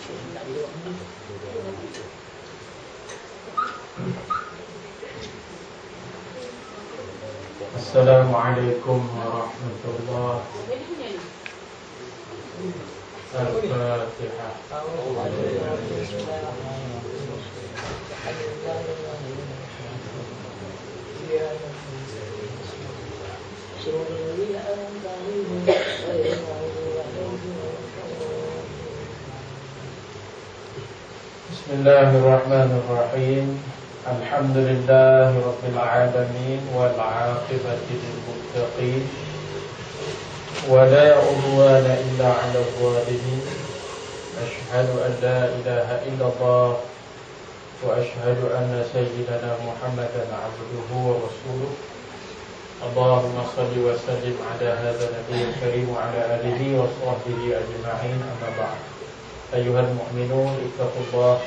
Assalamualaikum warahmatullahi wabarakatuh. Bismillahirrahmanirrahim. Alhamdulillahi rabbil alamin wal 'aqibati lil muttaqin wa la 'udwana illa 'alal zalimin. Asyhadu an la ilaha illallah wa asyhadu anna sayyidana Muhammadan 'abduhu wa rasuluh. Allahumma shalli wa sallim 'ala hadzal nabiyil karim wa 'ala alihi wa sahbihi ajma'in. Amma ba'd. Ayyuhal mu'minun ittaqullah.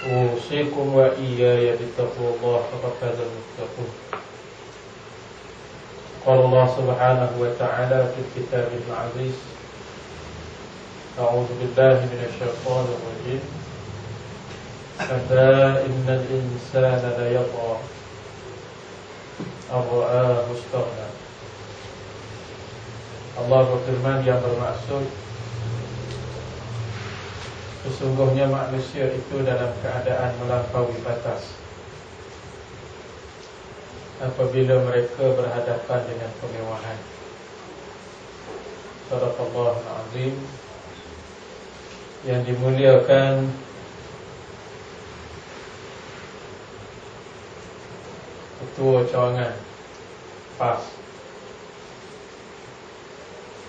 Usikum wa iyaya bittaqwallah faqad fazal muttaqun. Qala Allah subhanahu wa ta'ala fil kitabil aziz. A'udzu billahi minasy syaithanir rajim. Kalla innal insana la yatgha ar-ra'ahu istaghna. Allah berfirman yang bermaksud, sesungguhnya manusia itu dalam keadaan melampaui batas apabila mereka berhadapan dengan kemewahan. Shadaqallahul azim. Yang dimuliakan Ketua Cawangan PAS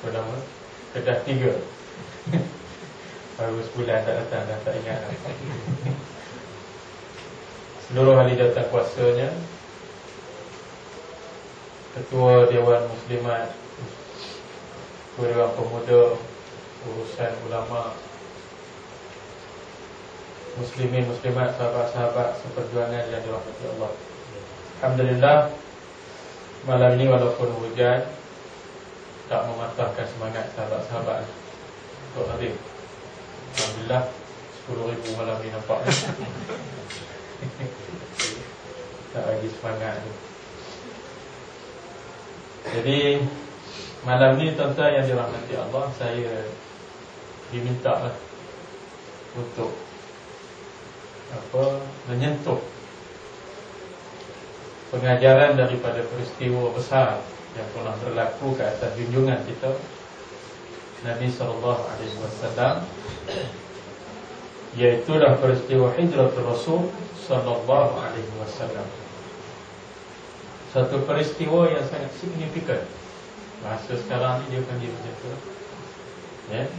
bernama Kedah 3. Baru sebulan tak datang, dah tak ingat. Seluruh ahli datang kuasanya, Ketua Dewan Muslimat, Ketua Dewan Pemuda, urusan ulama, muslimin, muslimat, sahabat-sahabat seperjuangan yang dirahmati Allah. Alhamdulillah, malam ini walaupun hujan, tak mematahkan semangat sahabat-sahabat untuk hadir. Alhamdulillah 10,000 malam ni nampak. Tak lagi semangat tu. Jadi malam ni tuan-tuan yang dirahmati Allah, saya diminta untuk menyentuh pengajaran daripada peristiwa besar yang pernah berlaku ke atas junjungan kita Nabi SAW, iaitulah peristiwa hijrah Rasul SAW. Satu peristiwa yang sangat signifikan. Bahasa sekarang ni dia panggil macam tu, ya?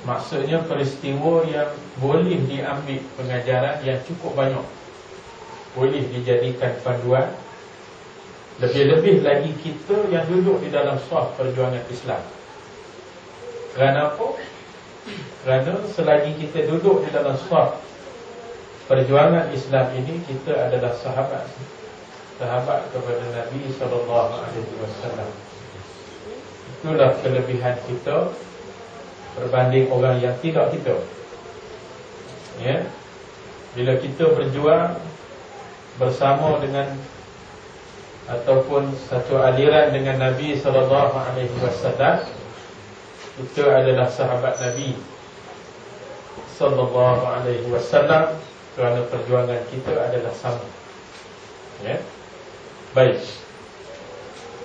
Maksudnya peristiwa yang boleh diambil pengajaran yang cukup banyak, boleh dijadikan panduan. Lebih-lebih lagi kita yang duduk di dalam saf perjuangan Islam. Kerana apa? Kerana selagi kita duduk di dalam saf perjuangan Islam ini, kita adalah sahabat kepada Nabi SAW. Itulah kelebihan kita berbanding orang yang tidak kita, ya? Bila kita berjuang bersama dengan ataupun satu aliran dengan Nabi SAW, kita adalah sahabat Nabi SAW, kerana perjuangan kita adalah sama, ya? Baik.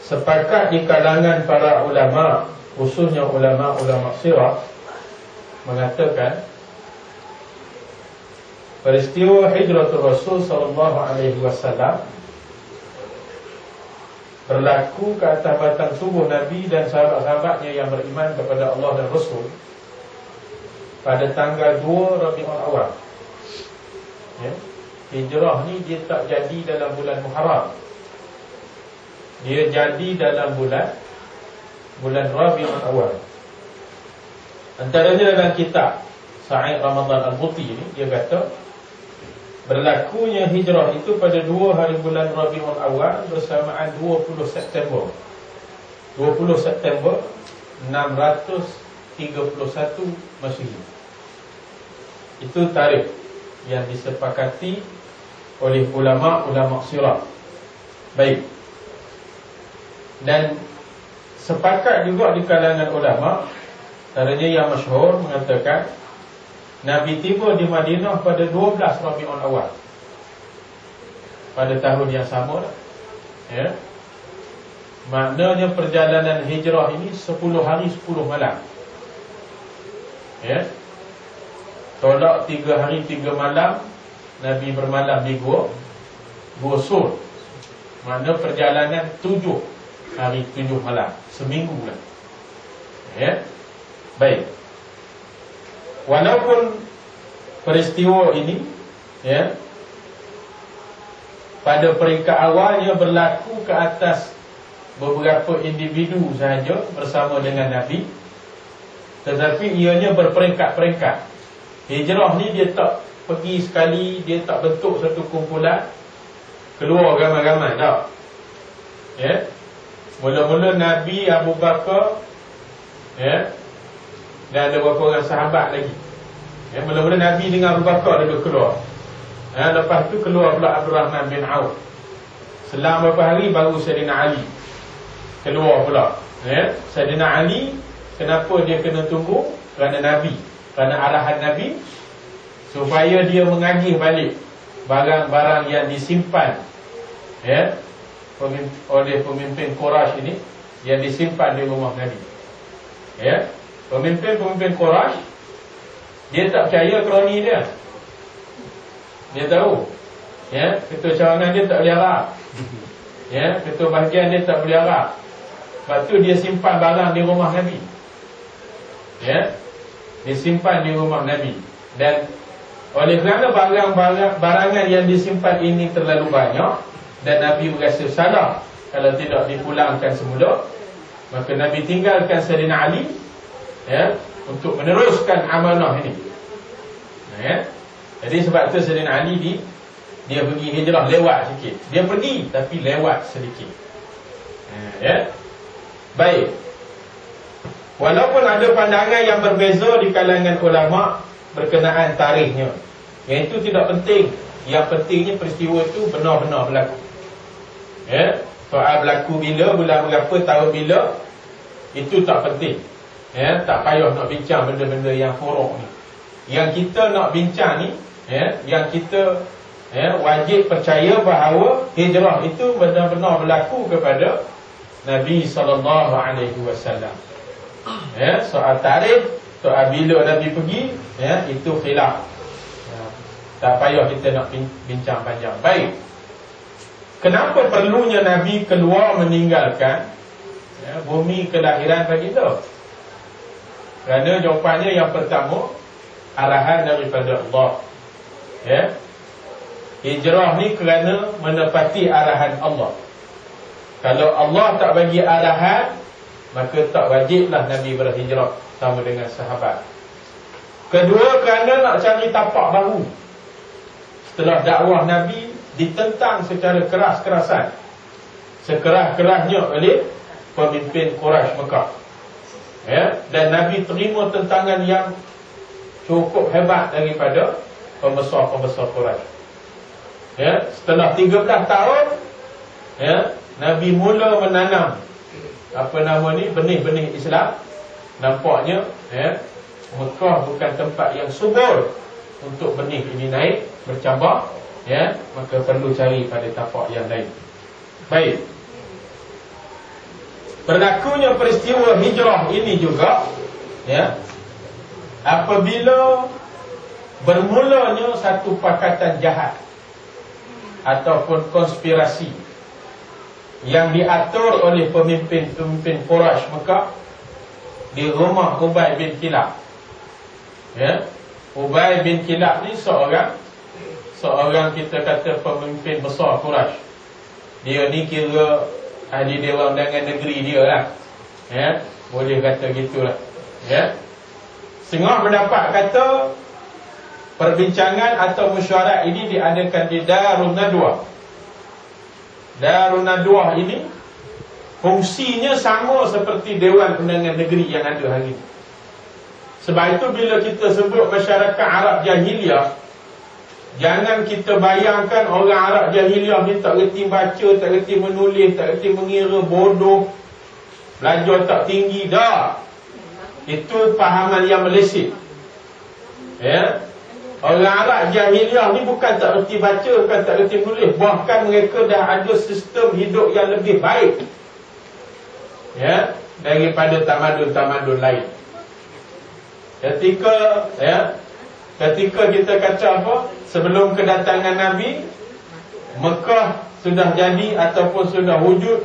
Sepakat di kalangan para ulama, khususnya ulama-ulama sirah, mengatakan peristiwa hijratul Rasul SAW berlaku ke atas batang tubuh Nabi dan sahabat-sahabatnya yang beriman kepada Allah dan Rasul pada tanggal 2 Rabiul Awal, ya? Hijrah ni dia tak jadi dalam bulan Muharram, dia jadi dalam bulan Rabiul Awal. Antaranya dalam kitab Sa'id Ramadan Al-Buti ni, dia kata berlakunya hijrah itu pada 2 hari bulan Rabiul Awal bersamaan 20 September 600 31 Masehi. Itu tarikh yang disepakati oleh ulama-ulama sirah. Baik. Dan sepakat juga di kalangan ulama, antaranya yang masyhur mengatakan Nabi tiba di Madinah pada 12 Rabiul Awal, pada tahun yang sama lah. Ya. Maknanya perjalanan hijrah ini 10 hari 10 malam. Ya. Tolak 3 hari 3 malam, Nabi bermalam di Gua Sur. Makna perjalanan 7 hari 7 malam, seminggu lah. Ya. Baik. Walaupun peristiwa ini, ya, pada peringkat awalnya berlaku ke atas beberapa individu sahaja bersama dengan Nabi, tetapi ianya berperingkat-peringkat. Hijrah ni dia tak pergi sekali, dia tak bentuk satu kumpulan, keluar ramai-ramai, tak. Ya. Mula-mula Nabi, Abu Bakar, ya, dan ada beberapa orang sahabat lagi. Ya, mula-mula Nabi dengan Abu Bakar dia keluar. Ya, lepas tu keluar pula Abdul Rahman bin Auf. Selang beberapa hari baru Sayyidina Ali keluar pula. Ya, Sayyidina Ali, kenapa dia kena tunggu? Kerana Nabi, kerana arahan Nabi, supaya dia mengagih balik barang-barang yang disimpan, ya, oleh pemimpin Quraisy ini, yang disimpan di rumah Nabi. Ya, pemimpin Quraisy, dia tak percaya kroni dia. Dia tahu, ya, ketua cawangan dia tak boleh harap, ya, ketua bahagian dia tak boleh harap. Sebab tu dia simpan barang di rumah Nabi. Ya, disimpan di rumah Nabi. Dan oleh kerana barangan yang disimpan ini terlalu banyak, dan Nabi berasa salah kalau tidak dipulangkan semula, maka Nabi tinggalkan Sayyidina Ali, ya, untuk meneruskan amanah ini. Ya. Jadi sebab tu Sayyidina Ali dia pergi hijrah lewat sikit. Dia pergi tapi lewat sedikit. Ya. Baik. Walaupun ada pandangan yang berbeza di kalangan ulama berkenaan tarikhnya, yang itu tidak penting. Yang pentingnya peristiwa itu benar-benar berlaku. Ya. Soal berlaku bila, bulan berapa, tahun bila, itu tak penting. Ya, tak payah nak bincang benda-benda yang furuk ni. Yang kita nak bincang ni, ya, yang kita, ya, wajib percaya bahawa hijrah itu benar-benar berlaku kepada Nabi SAW. Ya, soal tarikh, soal bila Nabi pergi, ya, itu khilaf. Ya, tak payah kita nak bincang panjang. Baik. Kenapa perlunya Nabi keluar meninggalkan, ya, bumi kelahiran baginda? Kerana jawapannya yang pertama, arahan daripada Allah. Ya. Hijrah ni kerana menepati arahan Allah. Kalau Allah tak bagi arahan, maka tak wajiblah Nabi berhijrah sama dengan sahabat. Kedua, kerana nak cari tapak baru. Setelah dakwah Nabi ditentang secara keras-kerasan, sekeras-kerasnya oleh pemimpin Quraisy Mekah. Ya, dan Nabi terima tentangan yang cukup hebat daripada pembesar-pembesar Quraisy. Ya, setelah 13 tahun, ya, Nabi mula menanam benih-benih Islam. Nampaknya, ya, Mekah bukan tempat yang subur untuk benih ini naik, bercambah, ya, maka perlu cari pada tapak yang lain. Baik. Berlakunya peristiwa hijrah ini juga, ya, apabila bermulanya satu pakatan jahat ataupun konspirasi yang diatur oleh pemimpin-pemimpin Quraisy Mekah di rumah Ubay bin Kilab. Ya, Ubay bin Kilab ni seorang kita kata pemimpin besar Quraisy. Dia ni kira ahli dewan undangan negeri dia lah. Ya, boleh kata gitulah. Ya. Setengah pendapat kata perbincangan atau mesyuarat ini diadakan di Darun Nadwah. Darun Nadwah ini fungsinya sama seperti Dewan Undangan Negeri yang ada hari ini. Sebab itu bila kita sebut masyarakat Arab jahiliah, jangan kita bayangkan orang Arab jahiliah ni tak reti baca, tak reti menulis, tak reti mengira, bodoh, belajar tak tinggi. Dah, itu fahaman yang meleset. Ya, orang Arab jahiliah ni bukan tak reti baca, bukan tak reti menulis, bahkan mereka dah ada sistem hidup yang lebih baik, ya, daripada tamadun-tamadun lain. Ketika kita kata apa, sebelum kedatangan Nabi, Mekah sudah jadi ataupun sudah wujud,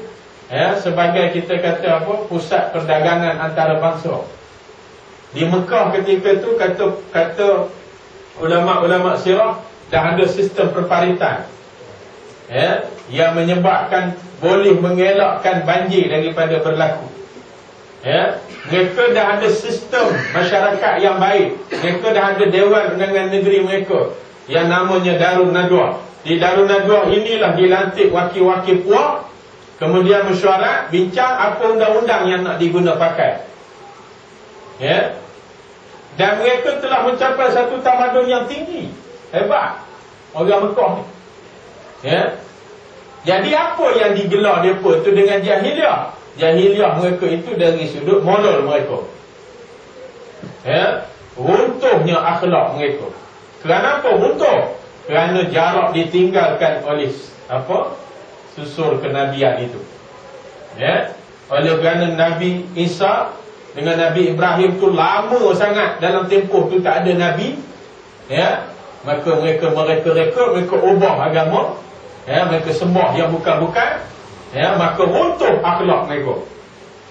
ya, sebagai kita kata apa, pusat perdagangan antara bangsa. Di Mekah ketika itu kata ulama-ulama sirah, dah ada sistem perparitan, ya, yang menyebabkan boleh mengelakkan banjir daripada berlaku. Ya, mereka dah ada sistem masyarakat yang baik. Mereka dah ada dewan undangan negeri mereka yang namanya Darun Nadwah. Di Darun Nadwah inilah dilantik wakil-wakil puak, kemudian mesyuarat, bincang apa undang-undang yang nak diguna pakai. Ya, dan mereka telah mencapai satu tamadun yang tinggi, hebat orang Mekah ni. Ya, jadi apa yang digelar mereka tu dengan jahiliah? Jahiliah mereka itu dari sudut moral mereka, ya, runtuhnya akhlak mereka. Kenapa runtuh? Kerana jarak ditinggalkan oleh apa, susur kenabian itu, ya. Oleh kerana Nabi Isa dengan Nabi Ibrahim tu lama sangat, dalam tempoh tu tak ada Nabi, ya, maka mereka mereka ubah agama, ya, mereka sembah yang bukan-bukan, ya, maka runtuh akhlak mereka.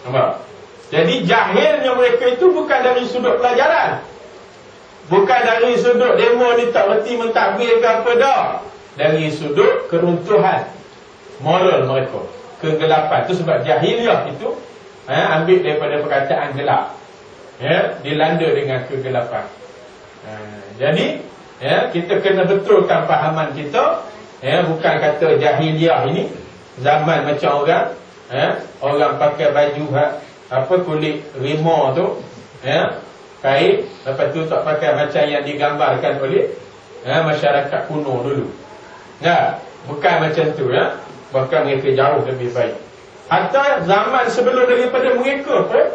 Nampak? Jadi jahilnya mereka itu bukan dari sudut pelajaran, bukan dari sudut demo ni tak reti mentadbir ke apa, dah dari sudut keruntuhan moral mereka, kegelapan. Itu sebab jahiliah itu, ambil daripada perkataan gelap, ya, dilanda dengan kegelapan. Jadi, ya, kita kena betulkan fahaman kita, ya, bukan kata jahiliah ini zaman macam orang, orang pakai baju apa, kulit rimau tu, ya, kain, lepas tu tak pakai macam yang digambarkan oleh, masyarakat kuno dulu. Ya, bukan macam tu, ya. Bahkan mereka jauh lebih baik. Atau zaman sebelum daripada mereka pun,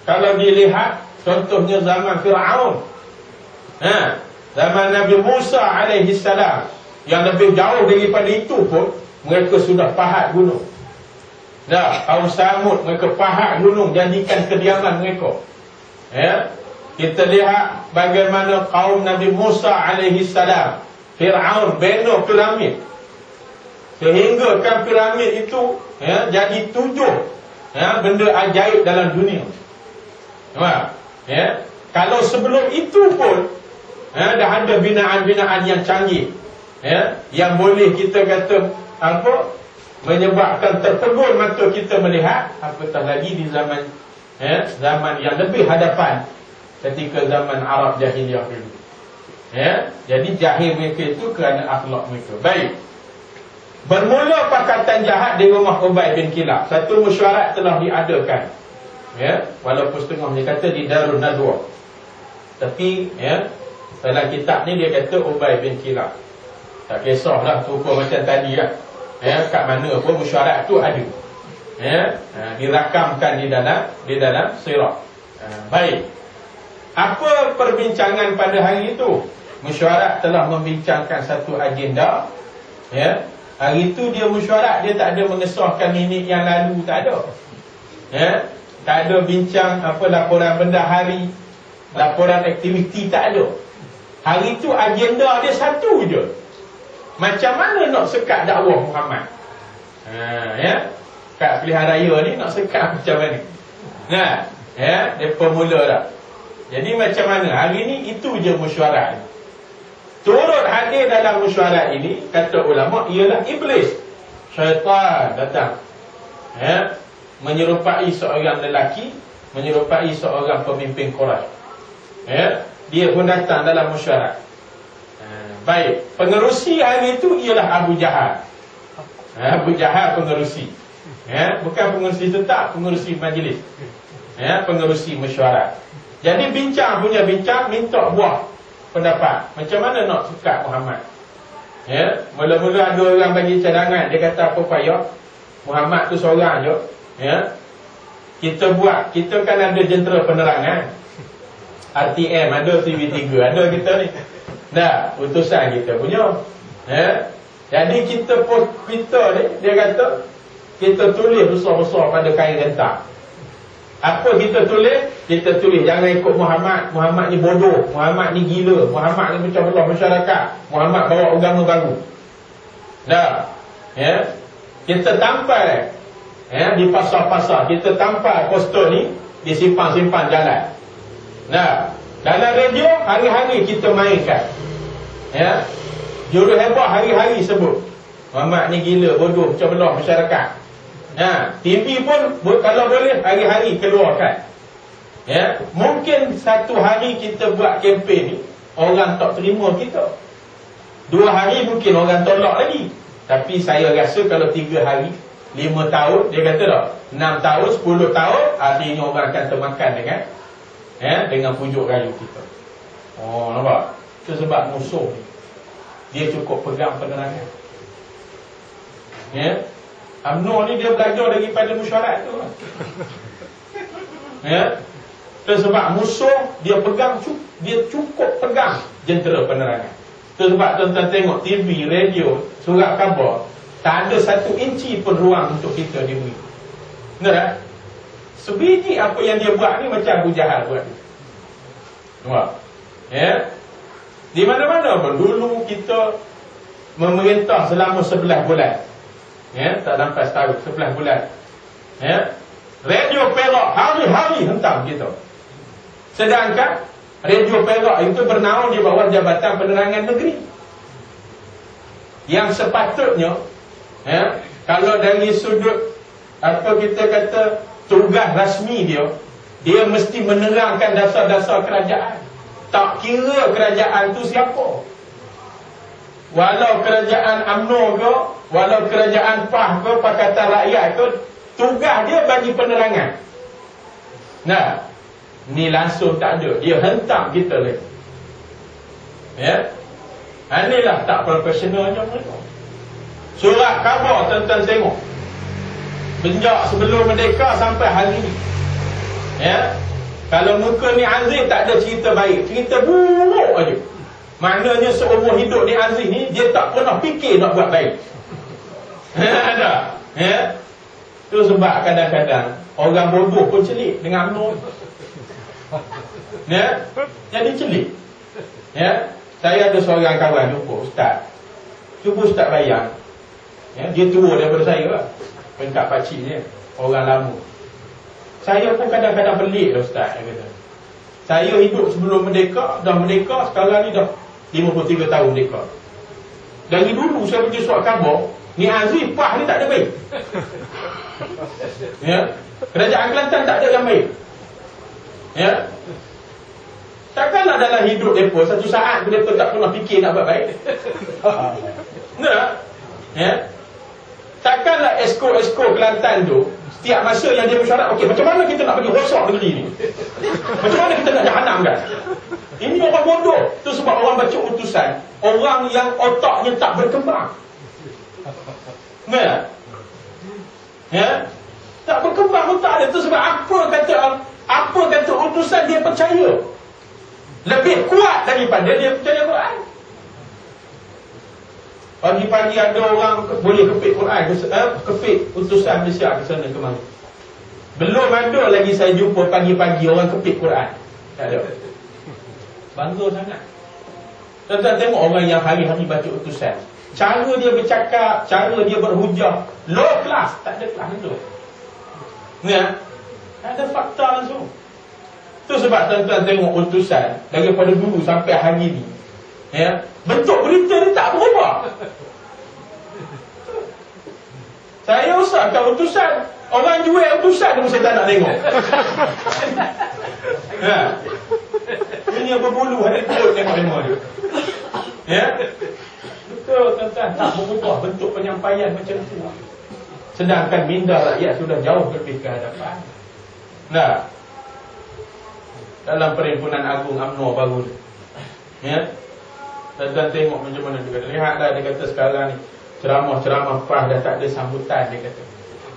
kalau dilihat contohnya zaman Fir'aun, zaman Nabi Musa alaihi salam, yang lebih jauh daripada itu pun mereka sudah pahat gunung. Dah, kaum Samud mereka pahat gunung, jadikan kediaman mereka. Ya, kita lihat bagaimana kaum Nabi Musa alaihi salam, Fir'aun bina piramid, sehingga kan piramid itu, ya, jadi 7, ya, benda ajaib dalam dunia. Nampak? Ya, kalau sebelum itu pun, ya, dah ada binaan-binaan yang canggih, ya, yang boleh kita kata apa, menyebabkan terpegun mata kita melihat, apatah lagi di zaman, ya, zaman yang lebih hadapan, ketika zaman Arab jahiliah dulu. Ya, jadi jahil mereka itu kerana akhlak mereka. Baik. Bermula pakatan jahat di rumah Ubay bin Kilab. Satu mesyuarat telah diadakan, ya, walaupun setengah dia kata di Darun Nadwah, tapi, ya, dalam kitab ni dia kata Ubay bin Kilab. Tak kisahlah rupa macam tadi lah, ya, kat mana pun mesyuarat tu ada, ya, dirakamkan di dalam sirah. Baik. Apa perbincangan pada hari itu? Mesyuarat telah membincangkan satu agenda, ya. Hari itu dia mesyuarat, dia tak ada mengesahkan minit yang lalu, tak ada, ya. Tak ada bincang apa, laporan bendahari, laporan aktiviti, tak ada. Hari itu agenda dia satu je, macam mana nak sekat dakwah Muhammad. Ya, kat pilihan raya ni nak sekat macam mana. Nah, ya, dia pemula dah. Jadi macam mana hari ni, itu je mesyuarat. Turut hadir dalam mesyuarat ini, kata ulama, ialah iblis, syaitan datang, ya, menyerupai seorang lelaki, menyerupai seorang pemimpin Quraisy. Ya, dia pun datang dalam mesyuarat. Baik, pengerusi hari itu ialah Abu Jahal. Abu Jahal pengerusi, ya, bukan pengerusi tetap, pengerusi majlis, ya, pengerusi mesyuarat. Jadi bincang punya bincang, minta buah pendapat. Macam mana nak sekat Muhammad? Ya, mula-mula ada orang bagi cadangan, dia kata apa payah, Muhammad tu seorang je. Ya. Kita buat, kita kan ada jentera penerangan. RTM ada, TV3 ada kita ni. Dah, utusan kita punya. Ya. Jadi kita ni, dia kata kita tulis besar-besar pada kain rentak. Apa kita tulis? Kita tulis jangan ikut Muhammad. Muhammad ni bodoh, Muhammad ni gila, Muhammad ni pecah belah masyarakat, Muhammad bawa agama baru. Dah. Ya. Kita tampal di pasar-pasar, kita tampal poster ni, disimpan-simpan jalan. Nah, dalam radio hari-hari kita mainkan. Ya. Juru hebah hari-hari sebut Muhammad ni gila, bodoh, pecah belah masyarakat. TV pun kalau boleh hari-hari keluarkan. Ya, mungkin satu hari kita buat kempen ni, orang tak terima kita. 2 hari mungkin orang tolak lagi. Tapi saya rasa kalau 3 hari, 5 tahun, dia kata tak, 6 tahun, 10 tahun, akhirnya orang akan termakan dengan pujuk rayu kita. Oh, nampak? Itu sebab musuh ni, dia cukup pegang penerangan. Ya. UMNO ni dia belajar daripada mesyuarat tu. Ya. Itu sebab musuh dia cukup pegang jentera penerangan. Itu sebab tuan-tuan tengok TV, radio, surat khabar, tak ada 1 inci pun ruang untuk kita diberi. Benar tak? Sebiji apa yang dia buat ni macam Abu Jahal buat ni. Nampak? Ya. Di mana-mana pun dulu kita memerintah selama 11 bulan. Ya, tak sampai setahun, 11 bulan. Ya. Radio Perak hari-hari hentam kita. Sedangkan Radio Perak itu bernaung di bawah Jabatan Penerangan Negeri. Yang sepatutnya, ya, kalau dari sudut apa kita kata tugas rasmi dia mesti menerangkan dasar-dasar kerajaan. Tak kira kerajaan tu siapa. Walau kerajaan UMNO ke, walau kerajaan PAH ke, Pakatan Rakyat ke, tugas dia bagi penerangan. Nah, ni langsung tak ada. Dia hentam kita lagi. Ya. Inilah tak profesionalnya mereka. Surat khabar tuan-tuan tengok. Sejak sebelum merdeka sampai hari ni. Ya. Kalau muka ni Aziz tak ada cerita baik, cerita buruk aja. Maknanya seumur hidup ni Aziz ni, dia tak pernah fikir nak buat baik. Ada. Ya. Itu sebab kadang-kadang orang bodoh pun celik dengan UMNO. Ya. Jadi celik. Ya. Saya ada seorang kawan jumpa ustaz. Cuba ustaz bayang. Ya, dia tua daripada saya lah. Pengkat pakcik dia, orang lama. Saya pun kadang-kadang pelik lah ustaz, dia kata. Saya hidup sebelum merdeka, dah merdeka, sekarang ni dah 53 tahun merdeka. Dari dulu saya baca surat khabar, ni Aziz PAH ni tak ada baik. Ya. Kerajaan Kelantan tak ada yang baik. Ya. Takkanlah dalam hidup mereka satu saat mereka tak pernah fikir nak buat baik. Nah. Ya. Takkanlah esko-esko Kelantan tu setiap masa yang dia mesyuarat, okey, macam mana kita nak bagi rosak negeri ni? Macam mana kita nak jahanamkan? Ini orang bodoh. Itu sebab orang baca utusan, orang yang otaknya tak berkembang. Nah. Ya. Tak berkembang otak dia. Itu sebab apa kata utusan dia percaya. Lebih kuat daripada dia percaya Quran. Pagi-pagi ada orang boleh kepit Quran, kepit utusan Malaysia ke sana kemari. Belum ada lagi saya jumpa pagi-pagi orang kepit Quran. Tak ada. Bangga sangat. Tuan-tuan tengok orang yang hari-hari baca utusan. Cara dia bercakap, cara dia berhujah, low class, tak ada kelas itu. Ya. Tak ada fakta langsung. Itu sebab tuan-tuan tengok utusan daripada dulu sampai hari ni. Ya, bentuk berita ni tak berubah. Saya usahkan utusan, orang jual utusan pun saya tak nak tengok. Ya. Ini apa bulu ada kot tengok semua dia. Ya. Betul tuan-tuan, tak berubah bentuk penyampaian macam tu. Sedangkan minda rakyat sudah jauh lebih ke hadapan. Nah. dalam Perhimpunan Agung UMNO baru ni. Ya. Dan tengok macam mana dia kata. Lihatlah dia kata sekarang ni ceramah-ceramah PAS dah tak ada sambutan dia kata.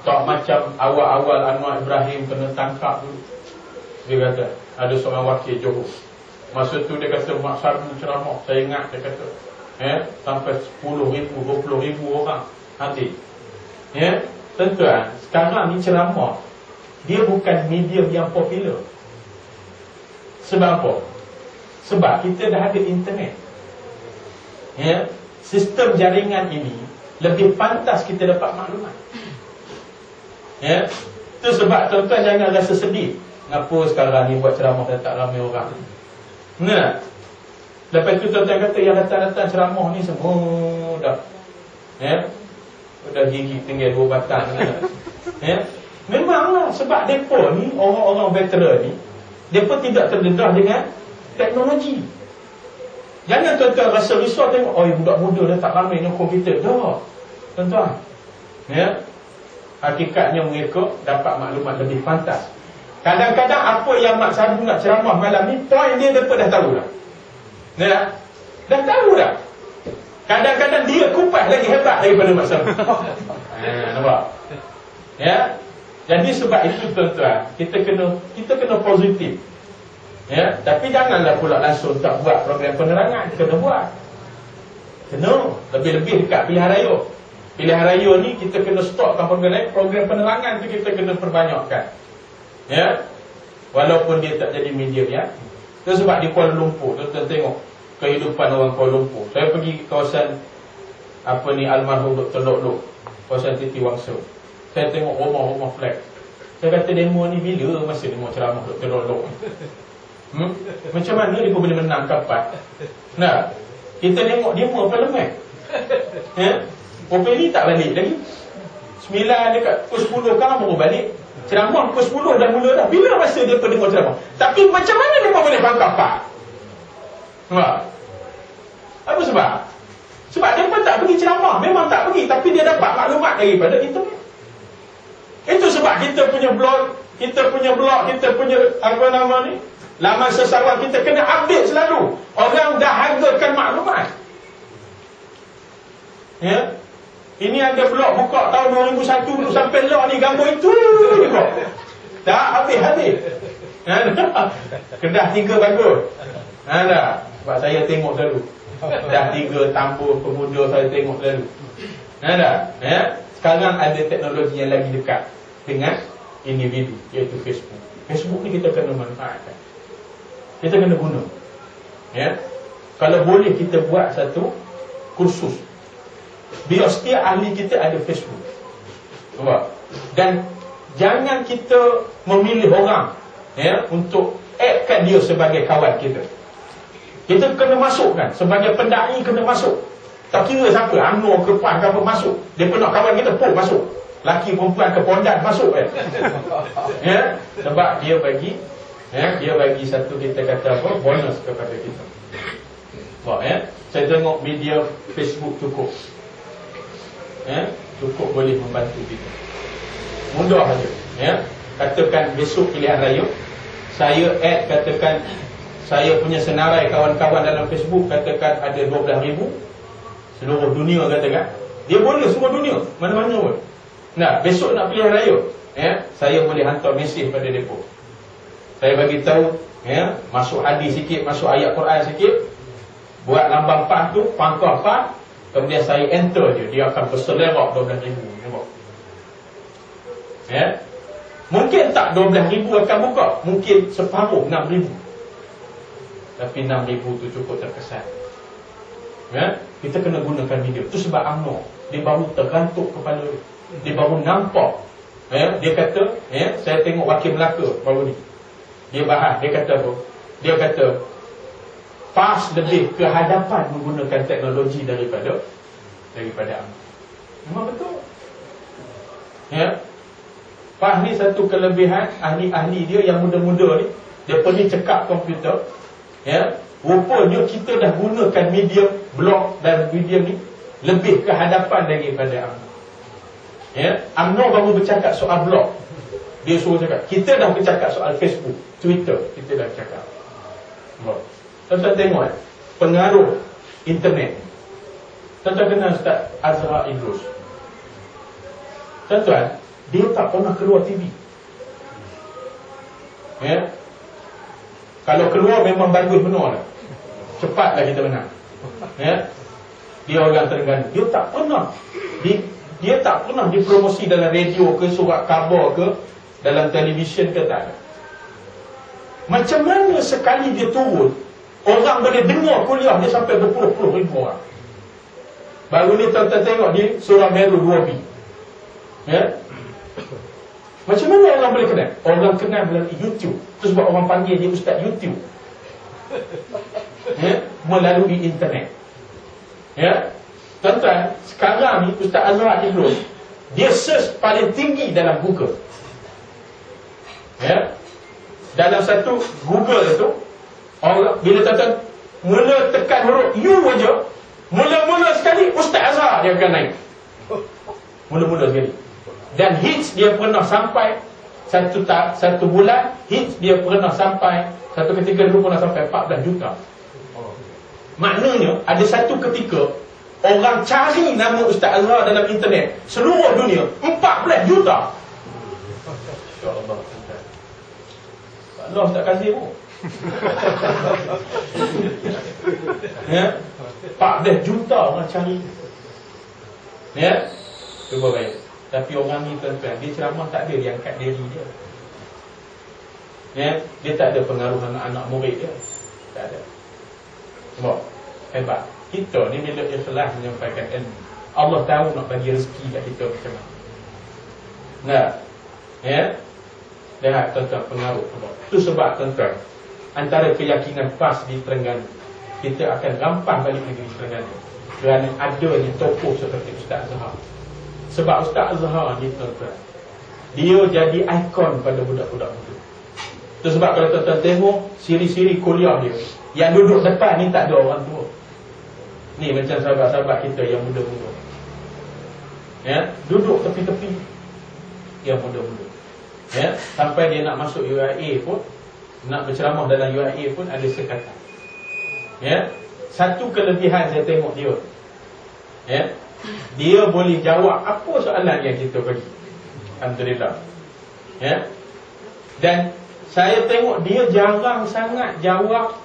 Tak macam awal-awal Anwar Ibrahim kena tangkap dulu. Dia kata ada seorang wakil Johor. Masa tu dia kata Mak Sarbu ceramah, saya ingat dia kata sampai 10,000, 20,000 orang hadir. Ya, tuan-tuan, sekarang ni ceramah dia bukan medium yang popular. Sebab apa? Sebab kita dah ada internet. Ya, sistem jaringan ini lebih pantas kita dapat maklumat. Ya, itu sebab tuan-tuan jangan rasa sedih. Kenapa sekarang ni buat ceramah dah tak ramai orang? Nah, lepas tu tuan-tuan kata yang datang-datang ceramah ni semua dah dah gigi tinggal 2 batang. Memanglah sebab depa ni orang-orang veteran ni depa tidak terdedah dengan teknologi. Jangan tuan-tuan rasa risau tengok budak muda dah tak ramai nak komputer dah. Tuan-tuan, hakikatnya mereka dapat maklumat lebih pantas. Kadang-kadang apa yang Mak Sarbu nak ceramah malam ni, point dia depa dah tahu dah. Dah tahu dah. Kadang-kadang dia kupas lagi hebat daripada Mak Sarbu. Nampak? Ya. Jadi sebab itu tuan-tuan, kita kena positif. Ya, tapi janganlah pula langsung tak buat program penerangan. Kena buat. Kena lebih-lebih dekat pilihan raya. Pilihan raya ni kita kena stopkan program penerangan tu kita kena perbanyakkan. Ya. Walaupun dia tak jadi medium ya. Itu sebab di Kuala Lumpur, tuan-tuan tengok kehidupan orang Kuala Lumpur. Saya pergi ke kawasan almarhum Dr. Lok Lok, kawasan Titi Wangsa. Saya tengok rumah-rumah flat. Saya kata demo ni bila masa demo ceramah Dr. Lok Lok. Macam mana dia boleh menang kapan? Nah, kita tengok demo parlimen. Opel ni tak balik lagi. 9 dekat pukul 10 kan baru balik. Ceramah pukul 10 dah mula dah. Bila masa dia dengar ceramah? Tapi macam mana dia boleh pangkap pak? Apa sebab? Sebab dia pun tak pergi ceramah. Memang tak pergi. Tapi dia dapat maklumat daripada internet. Itu sebab kita punya blog, kita punya laman sesawan kita kena update selalu. Orang dah hargakan maklumat. Ya. Ini ada blog buka tahun 2001 sampai lah ni gambar itu. Tak habis-habis. Kedah 3 bagus. Dah. Sebab saya tengok selalu. Dah 3 tambah pemuda saya tengok selalu. Dah. Sekarang ada teknologi yang lagi dekat dengan individu, iaitu Facebook. Facebook ni kita kena manfaatkan. Kita kena guna. Ya. Kalau boleh kita buat satu kursus. Biar setiap ahli kita ada Facebook. Nampak? Dan jangan kita memilih orang untuk add-kan dia sebagai kawan kita. Kita kena masukkan. Sebagai pendai kena masuk. Tak kira siapa, UMNO ke PAS ke apa masuk. Dia pun nak kawan kita pun masuk. Laki perempuan ke pondan masuk sebab dia bagi satu kita kata apa, bonus kepada kita. Saya tengok media Facebook cukup. Cukup boleh membantu kita. Mudah saja. Katakan besok pilihan raya, saya add, katakan saya punya senarai kawan-kawan dalam Facebook, katakan ada 12,000 seluruh dunia, katakan. Dia boleh semua dunia, mana-mana pun. Nah, besok nak pilihan raya, saya boleh hantar mesej pada mereka. Saya bagi tahu, masuk hadis sikit, masuk ayat Quran sikit, buat lambang PAS tu, pangkah PAS, kemudian saya enter dia akan berselerak 12,000. Nampak? Mungkin tak 12,000 akan buka, mungkin separuh 6,000. Tapi 6,000 tu cukup terkesan. Kita kena gunakan video. Itu sebab UMNO dia baru tergantuk kepala dia. Dia baru nampak. Dia kata, saya tengok Wakil Melaka baru ni. Dia bahas, dia kata apa? Dia kata PAS lebih ke hadapan menggunakan teknologi daripada UMNO. Memang betul. PAS ni satu kelebihan ahli-ahli dia yang muda-muda ni, dia pergi cekap komputer. Rupanya kita dah gunakan medium blog dan video ni lebih ke hadapan daripada UMNO. UMNO baru bercakap soal blog. Dia suruh cakap. Kita dah bercakap soal Facebook, Twitter, kita dah cakap. Tuan-tuan tengok pengaruh internet. Tuan-tuan kenal Ustaz Azhar Idrus. Tuan-tuan, dia tak pernah keluar TV. Ya. Kalau keluar memang bagus benar lah. Cepatlah kita menang. Ya. Dia orang Terengganu. Dia tak pernah dipromosi dalam radio ke, surat khabar ke, dalam televisyen ke, tak ada. Macam mana sekali dia turun, orang boleh dengar kuliah dia sampai berpuluh-puluh ribu orang. Baru ni tuan-tuan tengok di Surah Meru 2B. Ya. Macam mana orang boleh kenal? Orang kenal melalui YouTube. Itu sebab orang panggil dia Ustaz YouTube. Ya. Melalui internet. Ya. Tuan-tuan, sekarang ni Ustaz Azhar Idrus, dia search paling tinggi dalam Google. Ya. Dalam satu Google itu, orang, bila tuan-tuan mula tekan huruf U aja, mula-mula sekali Ustaz Azhar dia akan naik. Mula-mula sekali. Dan hits dia pernah sampai satu bulan, hits dia pernah sampai, satu ketika dulu pernah sampai 14 juta. Maknanya ada satu ketika orang cari nama Ustaz Azhar dalam internet seluruh dunia 14 juta. InsyaAllah. Allah tak kasih pun. Ya, 14 juta orang cari. Ya. Cuba bayar. Tapi orang ni tuan-tuan, dia ceramah tak ada dia angkat diri dia. Ya, dia tak ada pengaruh anak-anak murid dia. Tak ada. Sebab hebat. Kita ni bila ikhlas menyampaikan ilmu, Allah tahu nak bagi rezeki kat kita macam mana. Nah, ya. Lihat tuan-tuan pengaruh. Itu sebab tuan-tuan, antara keyakinan PAS di Terengganu, kita akan rampas balik negeri Terengganu kerana adanya tokoh seperti Ustaz Azhar. Sebab Ustaz Azhar ni tuan-tuan, dia jadi ikon pada budak-budak muda. Itu sebab kalau tuan-tuan tengok siri-siri kuliah dia, yang duduk depan ni tak ada orang tua. Ni macam sahabat-sahabat kita yang muda-muda. Ya, duduk tepi-tepi yang muda-muda. Ya, sampai dia nak masuk UIA pun, nak berceramah dalam UIA pun ada sekatan. Ya, satu kelebihan saya tengok dia. Ya, dia boleh jawab apa soalan yang kita bagi. Alhamdulillah. Ya. Dan saya tengok dia jarang sangat jawab.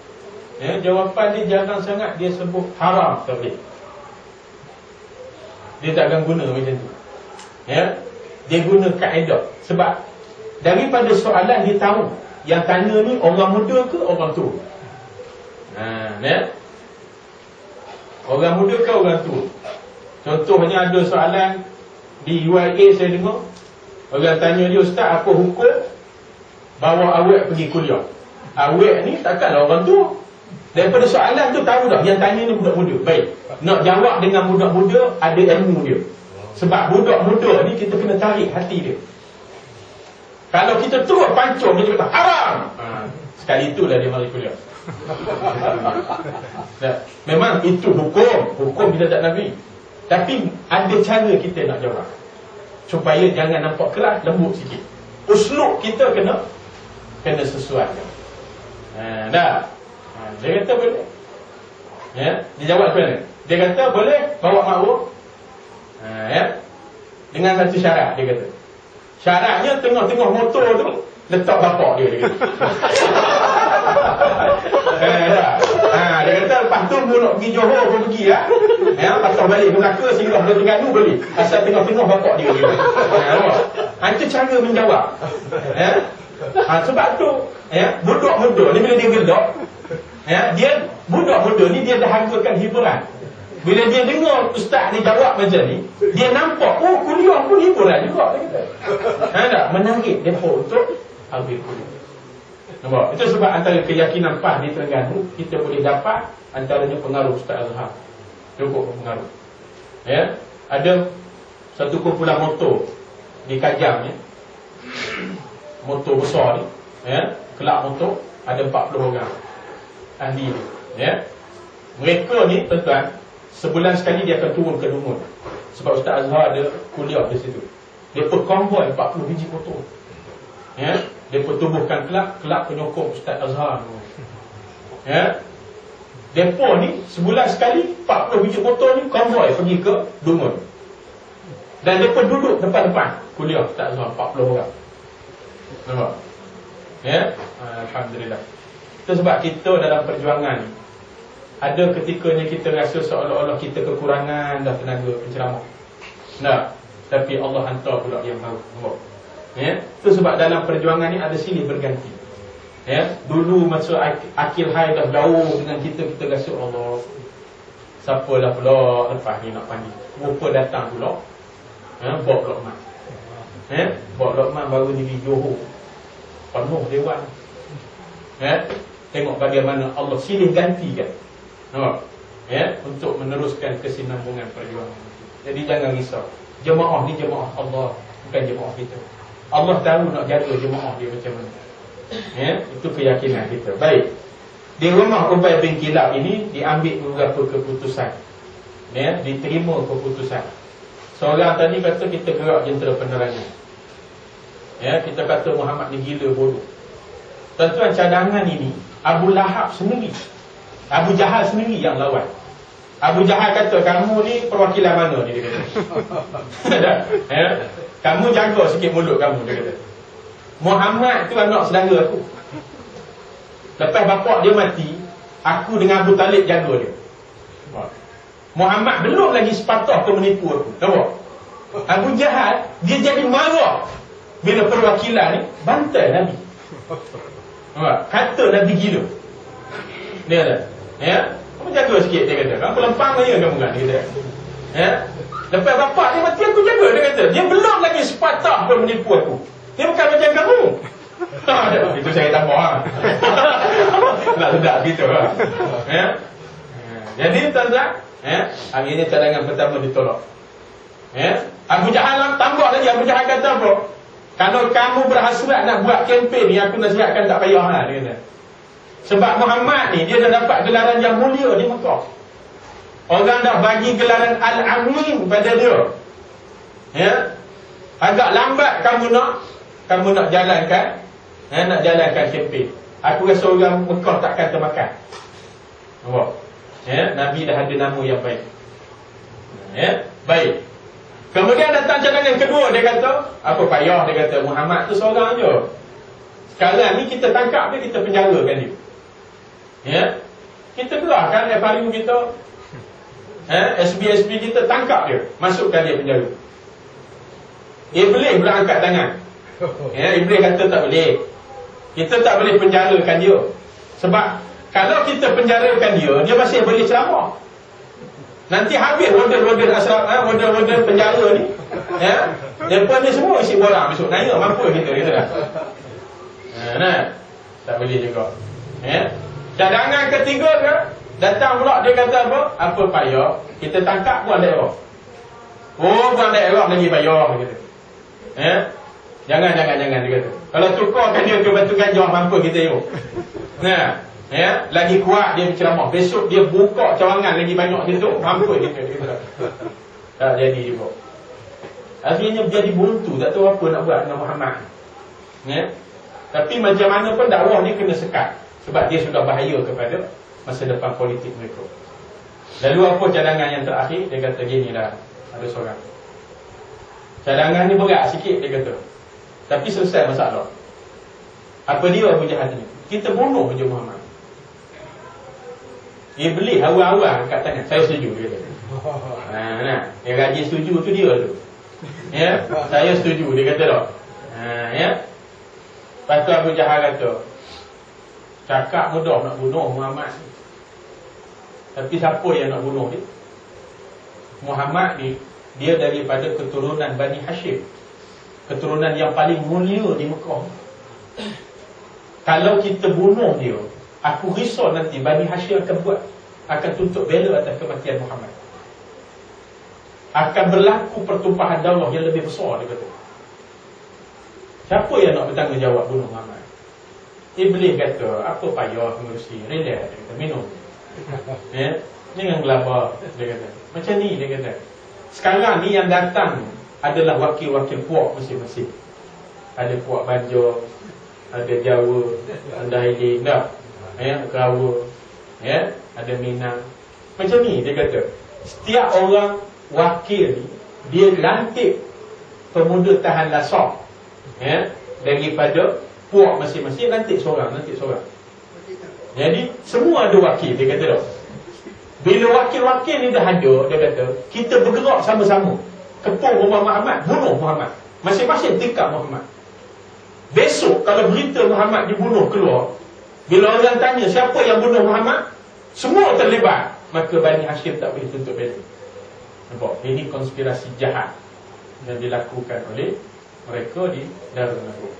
Ya, jawapan dia jarang sangat dia sebut haram tabligh. Dia takkan guna macam tu. Ya. Dia guna kaedah. Sebab daripada soalan dia tahu yang tanya ni orang muda ke orang tua. Ya. Orang muda ke orang tua. Contohnya ada soalan di UIA saya dengar, orang tanya dia, Ustaz, apa hukum bawa awek pergi kuliah? Awek ni takkanlah orang tua. Daripada soalan tu tahu dah yang tanya ni budak muda. Baik, nak jawab dengan budak muda ada ilmu dia. Sebab budak muda ni kita kena tarik hati dia. Kalau kita terus pancung dia kata haram, sekali itulah dia mari kuliah. Memang itu hukum kita tak nabi. Tapi ada cara kita nak jawab supaya jangan nampak keras, lembut sikit. Uslub kita kena sesuai. Dah. Dia kata boleh. Ya, dia jawab macam mana? Dia kata boleh bawa makhluk. Ya. Dengan satu syarat dia kata. Syaratnya tengah-tengah motor tu letak bapak dia kata. Dia kata lepas tu mu nak pergi Johor pun pergi lah. Patah balik ke Melaka, singgah ke Terengganu boleh. Asal tengah-tengah bapak dia kata. Itu cara menjawab. Sebab tu budak muda ni bila dia gelak, dia budak muda ni dia dah hargakan hiburan. Bila dia dengar ustaz ni jawab macam ni, dia nampak kuliah pun hiburan juga dia kata. Menarik dia untuk ambil kuliah. Nampak? Itu sebab antara keyakinan PAS di Terengganu, kita boleh dapat antaranya pengaruh Ustaz Azhar. Cukup pengaruh. Ya, ada satu kumpulan motor di Kajang ya. Motor besar ni, ya, kelab motor ada 40 orang ahli ni, ya. Mereka ni tuan-tuan, sebulan sekali dia akan turun ke Lumut. Sebab Ustaz Azhar ada kuliah di situ. Dia perkonvoi 40 biji motor. Ya, depa tubuhkan kelab penyokong Ustaz Azhar. Ya. Depa ni sebulan sekali 40 biji motor ni konvoi pergi ke Dungun. Dan depa duduk depan-depan kuliah Ustaz Azhar 40 orang. Nampak? Ya, alhamdulillah. Itu sebab kita dalam perjuangan ni ada ketikanya kita rasa seolah-olah kita kekurangan dah tenaga penceramah. Nah, tapi Allah hantar pula yang baru. Nampak? Ya, itu sebab dalam perjuangan ni ada silih berganti. Ya, dulu masa akil hai dah jauh dengan kita rasa Allah, siapalah pula lepas ni nak panggil. Rupa datang pula. Ya, Bob Lokman. Ya, Bob Lokman baru di Johor. Penuh dewan. Ya, tengok bagaimana Allah silih gantikan. Nampak? Ya, untuk meneruskan kesinambungan perjuangan. Jadi jangan risau. Jemaah ni jemaah Allah, bukan jemaah kita. Allah tahu nak jaga jemaah dia macam mana. Ya, itu keyakinan kita. Baik. Di rumah Ubay bin Kilab ini diambil beberapa keputusan. Ya, diterima keputusan. Seorang tadi kata kita gerak jentera penerangan. Ya, kita kata Muhammad ni gila bodoh. Tuan-tuan, cadangan ini Abu Lahab sendiri, Abu Jahal sendiri yang lawan. Abu Jahal kata, kamu ni perwakilan mana ni, dia kata. Ya? Kamu jaga sikit mulut kamu, dia kata. Muhammad tu anak saudara aku. Lepas bapak dia mati, aku dengan Abu Talib jaga dia. Muhammad belum lagi sepatah ke menipu aku. Nampak? Abu Jahal, dia jadi marah bila perwakilan ni bantai Nabi. Nampak? Kata Nabi gila. Dia kata, ya, kamu jaga sikit, dia kata. Kamu lempang je kamu kan, dia kata. Ya? Lepas bapak dia mati, aku jaga, dia kata. Dia belum lagi sepatah pun menipu aku. Dia bukan macam kamu. Itu saya tambah. Nak sedap gitu. Ya? Jadi tuan-tuan, ya, akhirnya cadangan pertama ditolak. Ya? Abu Jahal tambah lagi. Abu Jahal kata apa? Kalau kamu berhasrat nak buat kempen ni, aku nasihatkan tak payahlah, dia kata. Sebab Muhammad ni, dia dah dapat gelaran yang mulia di Mekah. Orang dah bagi gelaran Al-Amin pada dia. Ya? Agak lambat kamu nak jalankan, ya, nak jalankan kempen. Aku rasa orang Mekah takkan termakan. Nampak? Ya, Nabi dah ada nama yang baik. Ya, baik. Kemudian datang cadangan kedua, dia kata, apa payah, dia kata, Muhammad tu seorang je. Sekarang ni kita tangkap dia, kita penjarakan dia. Ya, kita gerahkan FRU kita, SB kita, tangkap dia, masukkan dia penjara. Iblis pula angkat tangan. Ya, Iblis kata tak boleh. Kita tak boleh penjarakan dia. Sebab kalau kita penjarakan dia, dia masih boleh ceramah. Nanti habis model-model asrama, model-model penjara ni. Ya, depa ni semua isi bola besok naya mampu kita dah. Nah, tak boleh juga. Ya. Cadangan ketiga ke, datang pula dia kata apa? Apa payah, kita tangkap buat daerah. Oh, buat daerah lagi payah gitu. Ya. Jangan dia kata. Kalau tukarkan dia ke batu gajah mampu kita yo. Nah, ya, lagi kuat dia berceramah. Besok dia buka cawangan lagi banyak gitu, mampu kita kata. Tak jadi juga. Akhirnya jadi buntu, tak tahu apa nak buat dengan Muhammad. Ya. Tapi macam mana pun dakwah ni kena sekat. Sebab dia sudah bahaya kepada masa depan politik mereka. Lalu apa cadangan yang terakhir? Dia kata gini lah, ada seorang. Cadangan ni berat sikit, dia kata. Tapi selesai masalah. Apa dia Abu Jahal ni? Kita bunuh je Muhammad. Iblis awal-awal angkat tangan. Saya setuju, dia kata. Nah, yang rajin setuju tu dia tu. Ya, saya setuju, dia kata tak. Ya. Lepas tu Abu Jahal kata, cakap mudah nak bunuh Muhammad. Tapi siapa yang nak bunuh dia? Muhammad ni, dia daripada keturunan Bani Hashim, keturunan yang paling mulia di Mekah. Kalau kita bunuh dia, aku risau nanti Bani Hashim akan tuntut bela atas kematian Muhammad. Akan berlaku pertumpahan darah yang lebih besar, dia kata. Siapa yang nak bertanggungjawab bunuh Muhammad? Iblis kata, apa payah mengurusi, relax, dia kata, minum. Ya, jangan gelabah, dia kata. Macam ni, dia kata. Sekarang ni yang datang adalah wakil-wakil puak masing-masing. Ada puak Banjar, ada Jawa, ada Hilir, tak? Kerawa, ada Minang. Macam ni dia kata. Setiap orang wakil ni, dia lantik pemuda tahan lasak, daripada puak masing-masing, lantik seorang. Jadi semua ada wakil, dia kata tak? Bila wakil-wakil ni dah ada, dia kata, kita bergerak sama-sama. Kepung rumah Muhammad, bunuh Muhammad. Masing-masing tikam Muhammad. Besok kalau berita Muhammad dibunuh keluar, bila orang tanya siapa yang bunuh Muhammad, semua terlibat, maka Bani Hashim tak boleh tuntut bela. Nampak? Ini konspirasi jahat yang dilakukan oleh mereka di Darul Nadwa.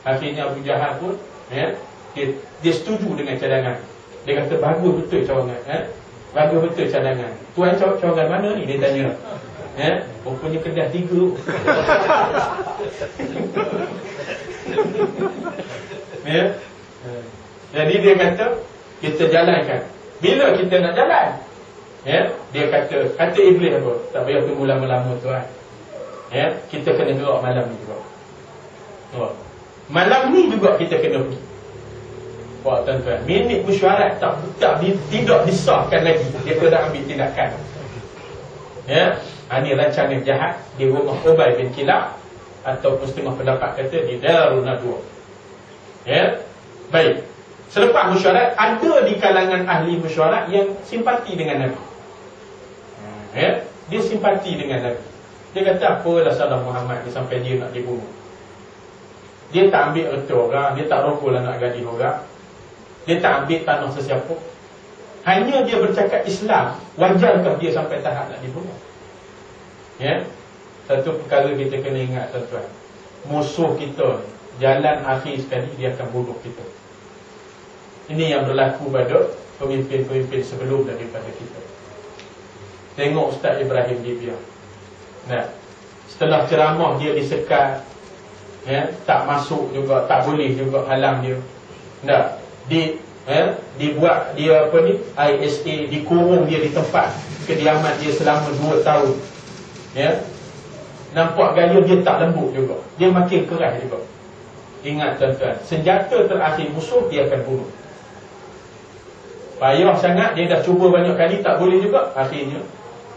Akhirnya Abu Jahal pun dia setuju dengan cadangan. Dia kata bagus betul cawangan, bagus betul cadangan. Tuan cawangan mana ni? Dia tanya. Rupanya Kedah 3. Jadi dia kata kita jalankan. Bila kita nak jalan, dia kata Iblis apa? Tak payah tunggu lama-lama tuan. Kita kena gerak malam ni juga. Malam ni juga kita kena pergi. Wah tuan-tuan, minit mesyuarat tidak disahkan lagi. Dia dah ambil tindakan. Ini rancangan jahat di rumah Ubay bin Kilab, ataupun setengah pendapat kata di Darul Nadwa. Baik. Selepas mesyuarat, ada di kalangan ahli mesyuarat yang simpati dengan Nabi. Dia simpati dengan Nabi. Dia kata apalah salah Muhammad ni sampai dia nak dibunuh. Dia tak ambil harta orang, dia tak rokok anak gadis orang, dia tak ambil tanah sesiapa. Hanya dia bercakap Islam, wajarkah dia sampai tahap nak dibunuh? Satu perkara kita kena ingat tuan-tuan, musuh kita jalan akhir sekali dia akan bunuh kita. Ini yang berlaku pada pemimpin-pemimpin sebelum daripada kita. Tengok Ustaz Ibrahim Libya. Setelah ceramah dia disekat, tak masuk juga, tak boleh juga halang dia. Dibuat dia ISA, dikurung dia di tempat kediaman dia selama 2 tahun. Nampak gaya dia tak lembut juga, dia makin keras juga. Ingat tuan-tuan, senjata terakhir musuh dia akan bunuh. Payah sangat, dia dah cuba banyak kali tak boleh juga, akhirnya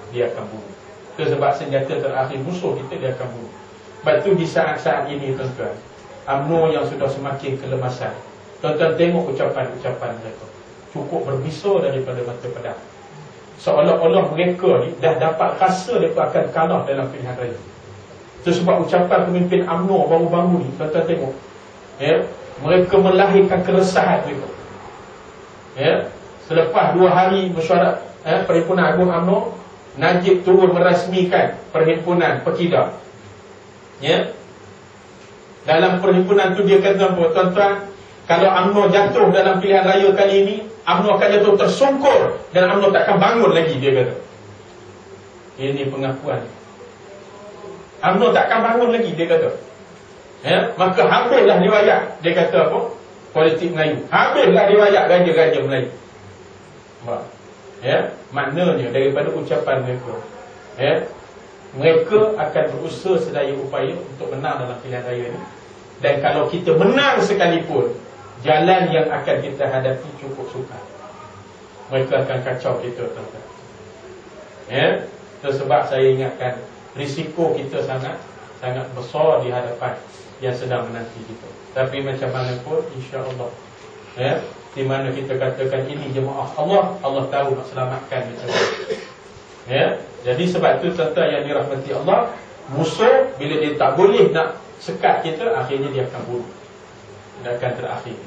dia akan bunuh. Itu sebab senjata terakhir musuh kita, dia akan bunuh. Sebab tu di saat-saat ini tuan-tuan, UMNO yang sudah semakin kelemasan, tuan-tuan tengok ucapan-ucapan mereka cukup berbisa daripada mata pedang. Seolah-olah mereka ni dah dapat rasa mereka akan kalah dalam pilihan raya. Itu sebab ucapan pemimpin UMNO baru-baru ni, tuan-tuan tengok, mereka melahirkan keresahan mereka. Selepas 2 hari mesyuarat Perhimpunan Agung UMNO, Najib turun merasmikan Perhimpunan Pekidah. Dalam perhimpunan tu dia kata apa? Tuan-tuan, kalau UMNO jatuh dalam pilihan raya kali ini, UMNO akan jatuh tersungkur dan UMNO tak akan bangun lagi, dia kata. Ini pengakuan. UMNO tak akan bangun lagi, dia kata. Maka habislah riwayat, dia kata apa? Politik Melayu. Habislah riwayat raja-raja Melayu. Maknanya daripada ucapan mereka, mereka akan berusaha sedaya upaya untuk menang dalam pilihan raya ini. Dan kalau kita menang sekalipun, jalan yang akan kita hadapi cukup sukar. Mereka akan kacau kita, tuan-tuan. Itu sebab saya ingatkan, risiko kita sangat besar di hadapan yang sedang menanti kita. Tapi macam mana pun, insya-Allah, di mana kita katakan ini jemaah Allah, Allah tahu nak selamatkan kita. Jadi sebab tu tuan-tuan yang dirahmati Allah, musuh bila dia tak boleh nak sekat kita, akhirnya dia akan bunuh. Dia akan terakhir.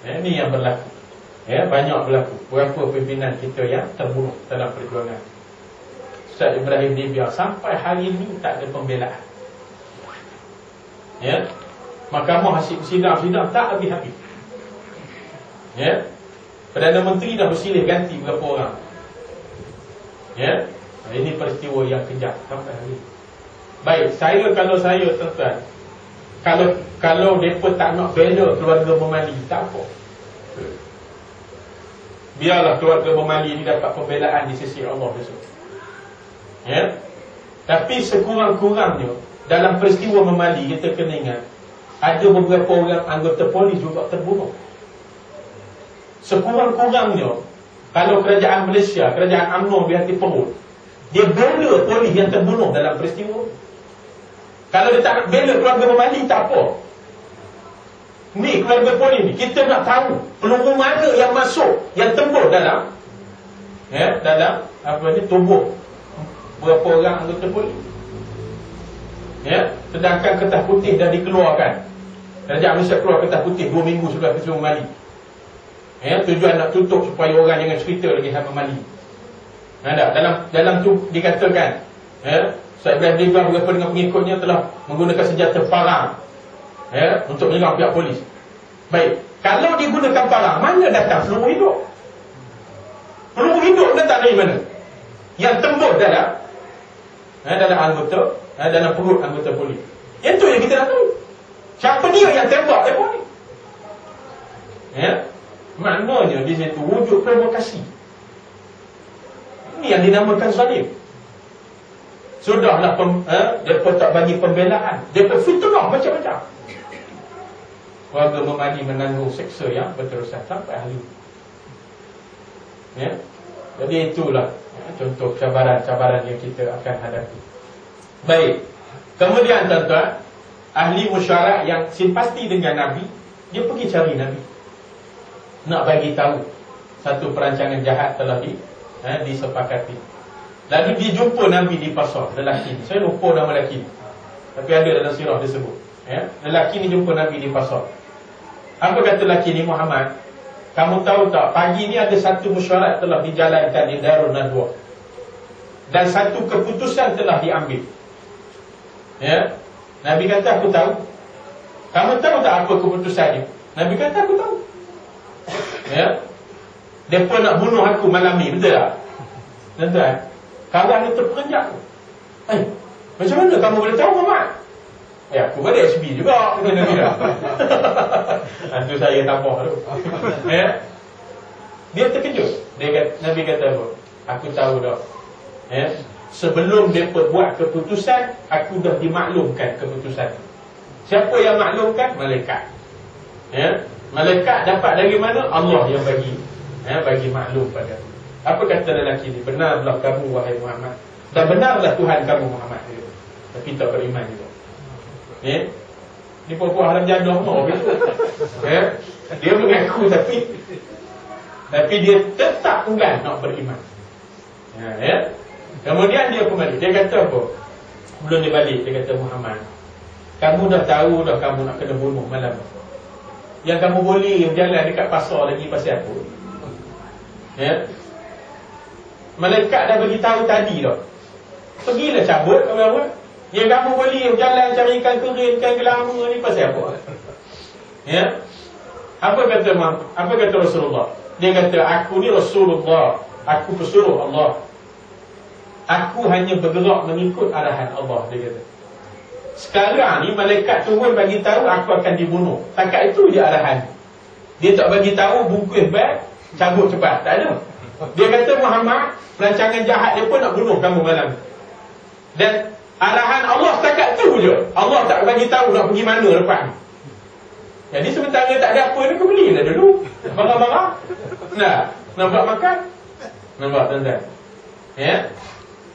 Ini yang berlaku. Banyak berlaku. Berapa pimpinan kita yang terbunuh dalam perjuangan. Ustaz Ibrahim Libya sampai hari ini tak ada pembelaan. Mahkamah hasil sidang tak habis-habis. Perdana Menteri dah bersilih ganti berapa orang. Ini peristiwa yang kejam sampai hari ini. Baik, kalau saya tuan-tuan, kalau mereka tak nak bela keluarga Memali, tak apa. Biarlah keluarga Memali ini dapat pembelaan di sisi Allah besok. Tapi sekurang-kurangnya dalam peristiwa Memali kita kena ingat ada beberapa orang anggota polis juga terbunuh. Sekurang-kurangnya kalau kerajaan Malaysia, kerajaan UMNO di hati perut, dia bela polis yang terbunuh dalam peristiwa. Kalau dia tak nak bela keluarga Memali, tak apa. Ni keluarga polis ni, kita nak tahu peluru mana yang masuk, yang tembus dalam dalam tubuh berapa orang anggota polis. Sedangkan kertas putih dah dikeluarkan. Kerajaan Malaysia keluar kertas putih 2 minggu sebelum peristiwa Memali. Tujuan nak tutup supaya orang jangan cerita lagi hal Memali. Dalam tu dikatakan Ustaz Ibrahim Dewa beberapa dengan pengikutnya telah menggunakan senjata parang untuk menyerang pihak polis. Baik, kalau digunakan parang, mana datang peluru hidup? Peluru hidup datang dari mana? Yang tembus dalam anggota, dalam perut anggota polis. Itu yang kita nak tahu. Siapa dia yang tembak dia ni? Maknanya di situ wujud provokasi. Ini yang dinamakan zalim. Sudahlah mereka tak bagi pembelaan, mereka fitnah macam-macam. Warga Memali menanggung seksa yang berterusan sampai hari ini. Jadi itulah contoh cabaran-cabaran yang kita akan hadapi. Baik. Kemudian tuan-tuan, ahli musyarak yang simpati dengan Nabi, dia pergi cari Nabi, nak bagi tahu satu perancangan jahat telah disepakati. Lalu dia jumpa Nabi di pasar, lelaki ni. Saya lupa nama lelaki ni, tapi ada dalam sirah disebut. Lelaki ni jumpa Nabi di pasar. Apa kata lelaki ni? Muhammad, kamu tahu tak, pagi ni ada satu mesyuarat telah dijalankan di Darul Nadwa, dan satu keputusan telah diambil. Nabi kata, aku tahu. Kamu tahu tak apa keputusannya? Nabi kata, aku tahu. Mereka nak bunuh aku malam ni, betul tak? Tuan-tuan, kawan dia terperanjat. Macam mana kamu boleh tahu, Muhammad? Aku pada SB juga. Itu saya tambah tu. Dia terkejut. Nabi kata apa? Aku tahu dah. Sebelum mereka buat keputusan, aku dah dimaklumkan keputusan. Siapa yang maklumkan? Malaikat. Malaikat dapat dari mana? Allah yang bagi maklum pada aku. Apa kata lelaki ni? Benarlah kamu wahai Muhammad, dan benarlah Tuhan kamu Muhammad. Tapi tak beriman juga. Ni perempuan haram jadah mau gitu. Dia mengaku tapi dia tetap enggan nak beriman. Kemudian dia kembali. Dia kata apa? Belum dia balik, dia kata, Muhammad, kamu dah tahu dah kamu nak kena bunuh malam. Yang kamu boleh berjalan dekat pasar lagi pasal apa? Malaikat dah bagi tahu tadi dah. Pergilah cabut kamu. Yang kamu boleh berjalan cari ikan kering, ikan gelama ni pasal apa? Apa kata Rasulullah? Dia kata, aku ni Rasulullah, aku pesuruh Allah. Aku hanya bergerak mengikut arahan Allah, dia kata. Sekarang ni malaikat turun bagi tahu aku akan dibunuh. Takat itu je arahan. Dia tak bagi tahu bungkus beg, cabut cepat, tak ada. Dia kata, Muhammad, perancangan jahat dia pun nak bunuh kamu malam. Dan arahan Allah setakat tu je. Allah tak bagi tahu nak pergi mana lepas ni. Jadi sementara tak ada apa ni, kau belilah dulu barang-barang. Nak buat makan. Nampak tuan-tuan?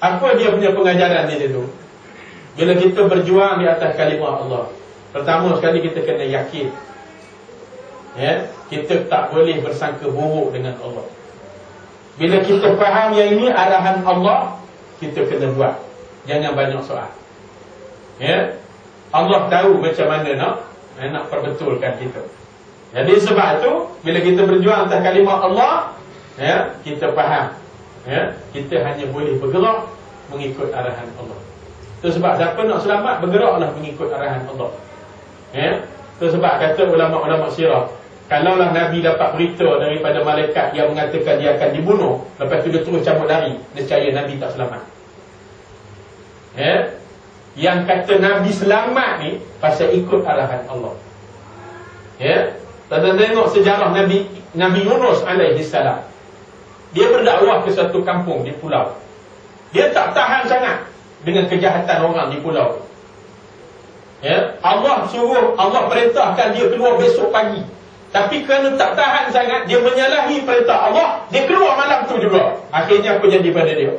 Apa dia punya pengajaran di situ? Bila kita berjuang di atas kalimah Allah, pertama sekali kita kena yakin. Kita tak boleh bersangka buruk dengan Allah. Bila kita faham yang ini arahan Allah, kita kena buat. Jangan banyak soal. Allah tahu macam mana nak perbetulkan kita. Jadi sebab tu, bila kita berjuang atas kalimah Allah, kita faham, kita hanya boleh bergerak mengikut arahan Allah. Itu sebab siapa nak selamat, bergeraklah mengikut arahan Allah. Itu sebab kata ulama-ulama sirah, kalaulah Nabi dapat berita daripada malaikat yang mengatakan dia akan dibunuh, lepas tu dia terus cabut lari, nescaya Nabi tak selamat. Yang kata Nabi selamat ni pasal ikut arahan Allah. Kita tengok sejarah Nabi Yunus alaihi salam. Dia berdakwah ke satu kampung di pulau. Dia tak tahan sangat dengan kejahatan orang di pulau. Ya, Allah suruh, Allah perintahkan dia keluar besok pagi. Tapi kerana tak tahan sangat, dia menyalahi perintah Allah, dia keluar malam tu juga. Akhirnya apa jadi pada dia?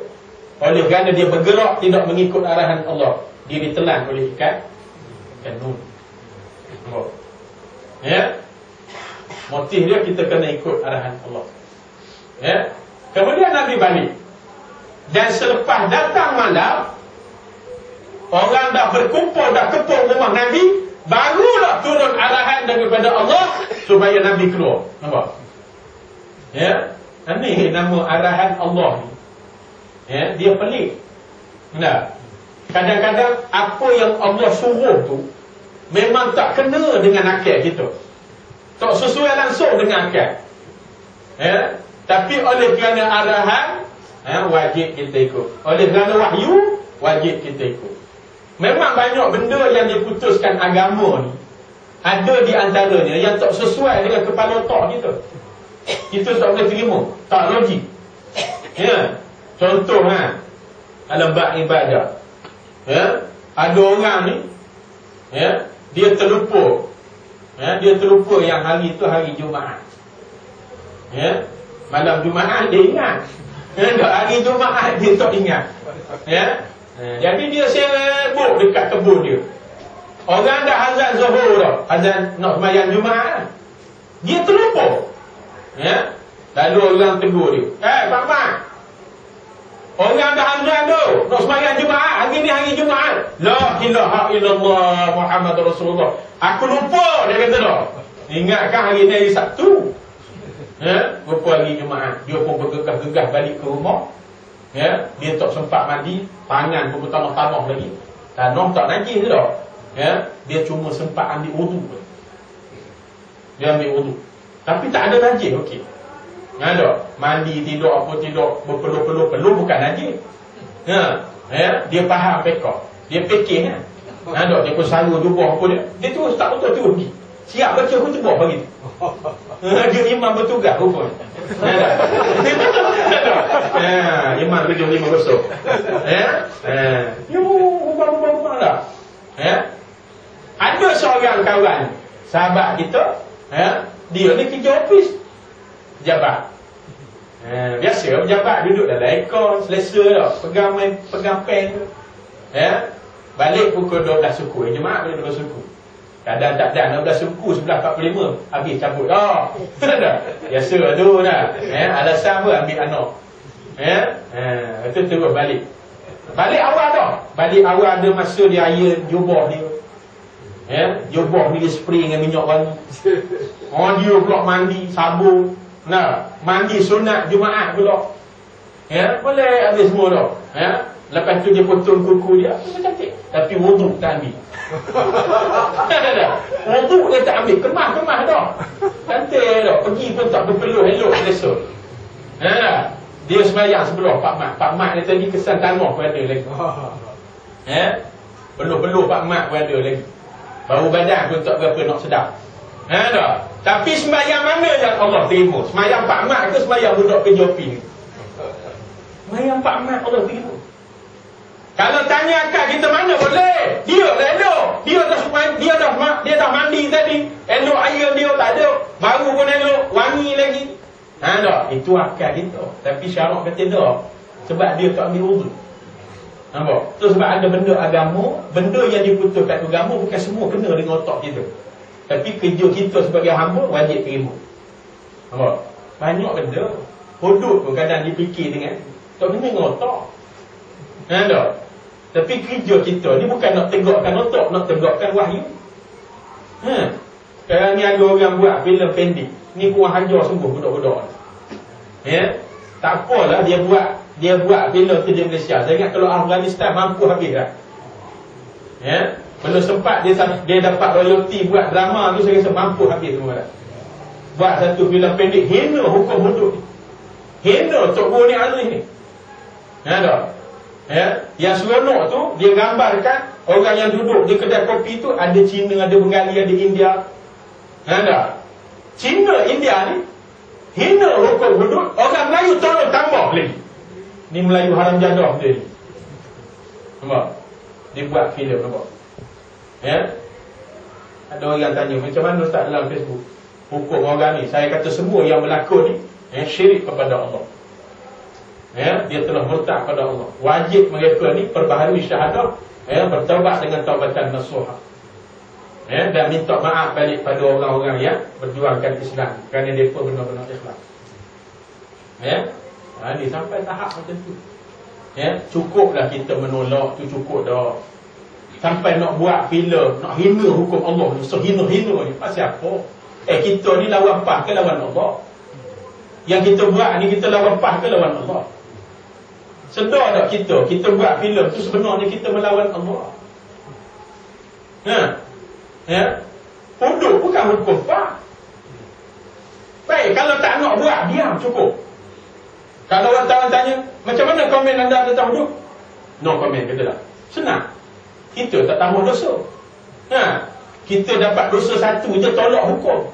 Oleh kerana dia bergerak tidak mengikut arahan Allah, dia ditelan oleh ikan Nun. Ya, motif dia kita kena ikut arahan Allah. Ya, kemudian Nabi balik. Dan selepas datang malam, orang dah berkumpul, dah kepung rumah Nabi, barulah turun arahan daripada Allah supaya Nabi keluar. Nampak? Ya, ini nama arahan Allah ni. Ya, dia pelik. Nah, kadang-kadang apa yang Allah suruh tu memang tak kena dengan akal kita, tak sesuai langsung dengan akal. Ya, tapi oleh kerana arahan, wajib kita ikut. Oleh kerana wahyu, wajib kita ikut. Memang banyak benda yang diputuskan agama ni, ada di antaranya yang tak sesuai dengan kepala otak kita. Kita tak boleh terima, tak logik. Ya, contoh dalam bab ibadah. Ya, ada orang ni, ya, dia terlupa. Ya, dia terlupa yang hari tu hari Jumaat. Ya, malam Jumaat dia ingat. Ya, hari Jumaat dia tak ingat. Ya, jadi dia sibuk dekat kebun dia. Orang dah azan Zuhur dah, azan nak sembahyang Jumaat. Dia terlupa. Ya, lalu orang tegur dia. Pak Mat, orang dah azan tu, nak sembahyang Jumaat, hari ni hari Jumaat. La ilaha illallah Muhammad Rasulullah. Aku lupa, dia kata dah. Ingatkan hari ni hari Sabtu. Ya, lupa hari Jumaat. Dia pun bergegah-gegah balik ke rumah. Ya, dia tak sempat mandi, tangan pun bertanah-tanah lagi. Tanah tak najis dah. Ya, dia cuma sempat ambil wudu. Dia ambil wudu. Tapi tak ada najis, okey. Ada mandi tidur apa tidur berpeluh-peluh bukan najis. Ya, dia faham fiqh. Dia fikir ada dia pun saru jubah apa dia. Dia terus tak betul terus pergi. Siap baca khutbah pagi. Dia imam bertugas rupanya. Imam 75 besok. Ubah-ubah dah. Ada seorang kawan sahabat kita, dia ni kerja ofis pejabat. Biasa pejabat duduk dalam aircon, selesa dah, pegang pen tu. Balik pukul 12 suku. Jemaah boleh 12 suku. Kadang tak ada 12 suku 11.45 habis cabut dah. Biasa tu dah. Alasan apa ambil anak. Itu terus balik. Balik awal dah. Balik awal ada masa dia iron jubah dia. Jubah ni dia spray dengan minyak wangi. Dia pula mandi sabun. Mandi sunat Jumaat pula. Boleh habis semua dah. Lepas tu dia potong kuku dia, cantik. Tapi wudu tak ambil. Wudu dia tak ambil, kemah-kemah dah. Cantik dah. Pergi pun tak berpeluh elok selesa. Dia sembahyang sebelah Pak Mat. Pak Mat dia tadi kesan tanah pun ada lagi. Peluh-peluh Pak Mat pun ada lagi. Bau badan pun tak berapa nak sedap. Tapi sembahyang mana yang Allah terima? Sembahyang Pak Mat ke sembahyang budak kerja ni? Sembahyang Pak Mat Allah terima. Kalau tanya akak kita mana boleh. Dia dah elok. Dia dah mandi tadi. Elok air dia tak ada. Baru pun elok, wangi lagi. Itu akal kita. Tapi syarak kata tak. Sebab dia tak ambil wudu. Nampak? Tu sebab ada benda agama, benda yang diputuskan agama bukan semua kena dengan otak kita. Tapi kerja kita sebagai hamba wajib terima. Nampak? Banyak benda hudud pun kadang dipikir dengan tak kena dengan otak. Tapi kerja kita ni bukan nak tegakkan otak, nak tegakkan wahyu. Sekarang ni ada orang buat filem pendek. Ni kurang hajar sungguh budak-budak. Tak apalah dia buat filem tu di Malaysia. Saya ingat kalau Afghanistan mampu habis dah. Belum sempat dia dapat royalty buat drama tu, saya rasa mampu habis semua dah. Buat satu filem pendek hina hukum hudud. Hina Tok Guru ni Aziz ni. Yang seronok tu dia gambarkan orang yang duduk di kedai kopi tu ada Cina, ada Bengali, ada India. Cina, India ni hina hukum hudud. Orang Melayu tolong tambah lagi. Ni Melayu haram jadah dia ni. Nampak? Dia buat filem nampak. Ya. Ada orang tanya, macam mana Ustaz dalam Facebook hukum orang ni? Saya kata semua yang berlakon ni syirik kepada Allah. Ya, dia telah murtad kepada Allah. Wajib mereka ni perbaharui syahadah, bertaubat dengan taubatan nasuha. Dan minta maaf balik pada orang-orang yang berjuangkan Islam, kerana mereka benar-benar ikhlas. Ni sampai tahap macam tu. Cukuplah kita menolak tu, cukup dah. Sampai nak buat filem, nak hina hukum Allah ni, sehina-hina ni, pasal apa? Kita ni lawan PAS ke lawan Allah? Yang kita buat ni, kita lawan PAS ke lawan Allah? Sedar tak kita buat filem tu sebenarnya kita melawan Allah. Hudup bukan hukum PAS. Baik, kalau tak nak buat, diam, cukup. Kalau wartawan tanya, macam mana komen anda tentang hudup? No komen, kata tak. Senang. Kita tak tambah dosa. Kita dapat dosa satu je, tolak hukum.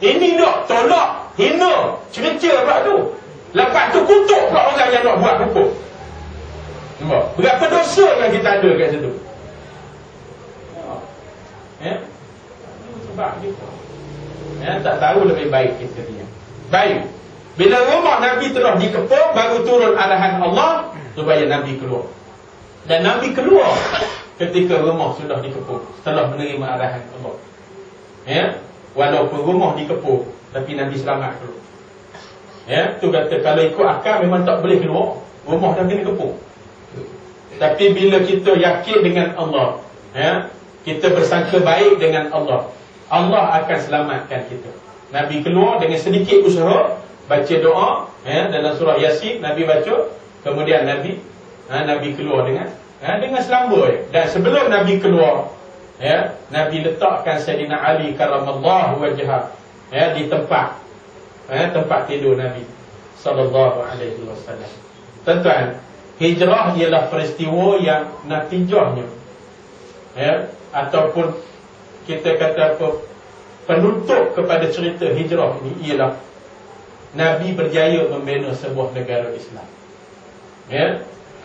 Ini dok, tolak, hina, cerca pula tu. Lepas tu kutuk pula orang yang nak buat hukum. Nampak? Berapa dosa yang kita ada kat situ? Sebab kita tak tahu lebih baik kita dia. Baik. Bila rumah Nabi telah dikepung, baru turun arahan Allah supaya Nabi keluar. Dan Nabi keluar ketika rumah sudah dikepung, setelah menerima arahan Allah. Walaupun rumah dikepung, tapi Nabi selamat keluar. Tu kata kalau ikut akal memang tak boleh keluar, rumah dah kena kepung. Tapi bila kita yakin dengan Allah, kita bersangka baik dengan Allah, Allah akan selamatkan kita. Nabi keluar dengan sedikit usaha, baca doa, dalam surah Yasin Nabi baca, kemudian Nabi keluar dengan selamba. Dan sebelum Nabi keluar, Nabi letakkan Sayyidina Ali karamallahu wajhah di tempat tidur Nabi sallallahu alaihi wasallam. Tuan-tuan, hijrah ialah peristiwa yang natijahnya, ataupun kita kata apa, penutup kepada cerita hijrah ini ialah Nabi berjaya membina sebuah negara Islam.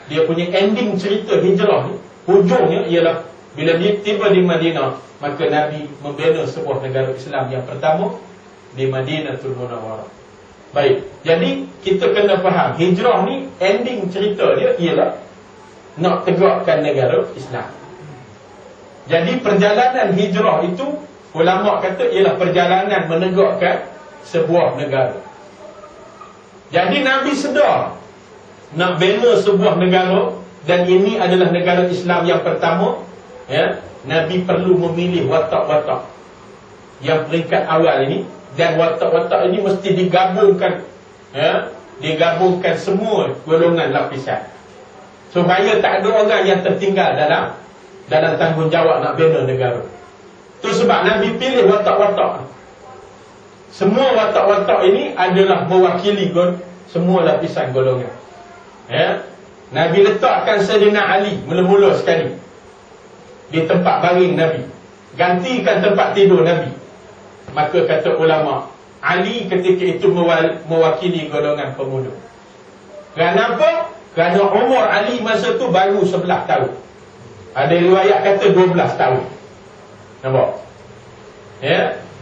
Dia punya ending cerita hijrah ni, hujungnya ialah bila dia tiba di Madinah, maka Nabi membina sebuah negara Islam yang pertama di Madinatul Munawwarah. Baik, jadi kita kena faham hijrah ni, ending cerita dia ialah nak tegakkan negara Islam. Jadi perjalanan hijrah itu, ulama kata ialah perjalanan menegakkan sebuah negara. Jadi Nabi sedar nak bina sebuah negara, dan ini adalah negara Islam yang pertama, Nabi perlu memilih watak-watak yang peringkat awal ini. Dan watak-watak ini mesti digabungkan, digabungkan semua golongan lapisan, supaya tak ada orang yang tertinggal dalam tanggungjawab nak bina negara. Itu sebab Nabi pilih watak-watak. Semua watak-watak ini adalah mewakili semua lapisan golongan. Nabi letakkan Sayyidina Ali mula-mula sekali di tempat baring Nabi, gantikan tempat tidur Nabi. Maka kata ulama, Ali ketika itu mewakili golongan pemuda. Kenapa? Kerana umur Ali masa tu baru 11 tahun. Ada riwayat kata 12 tahun. Nampak?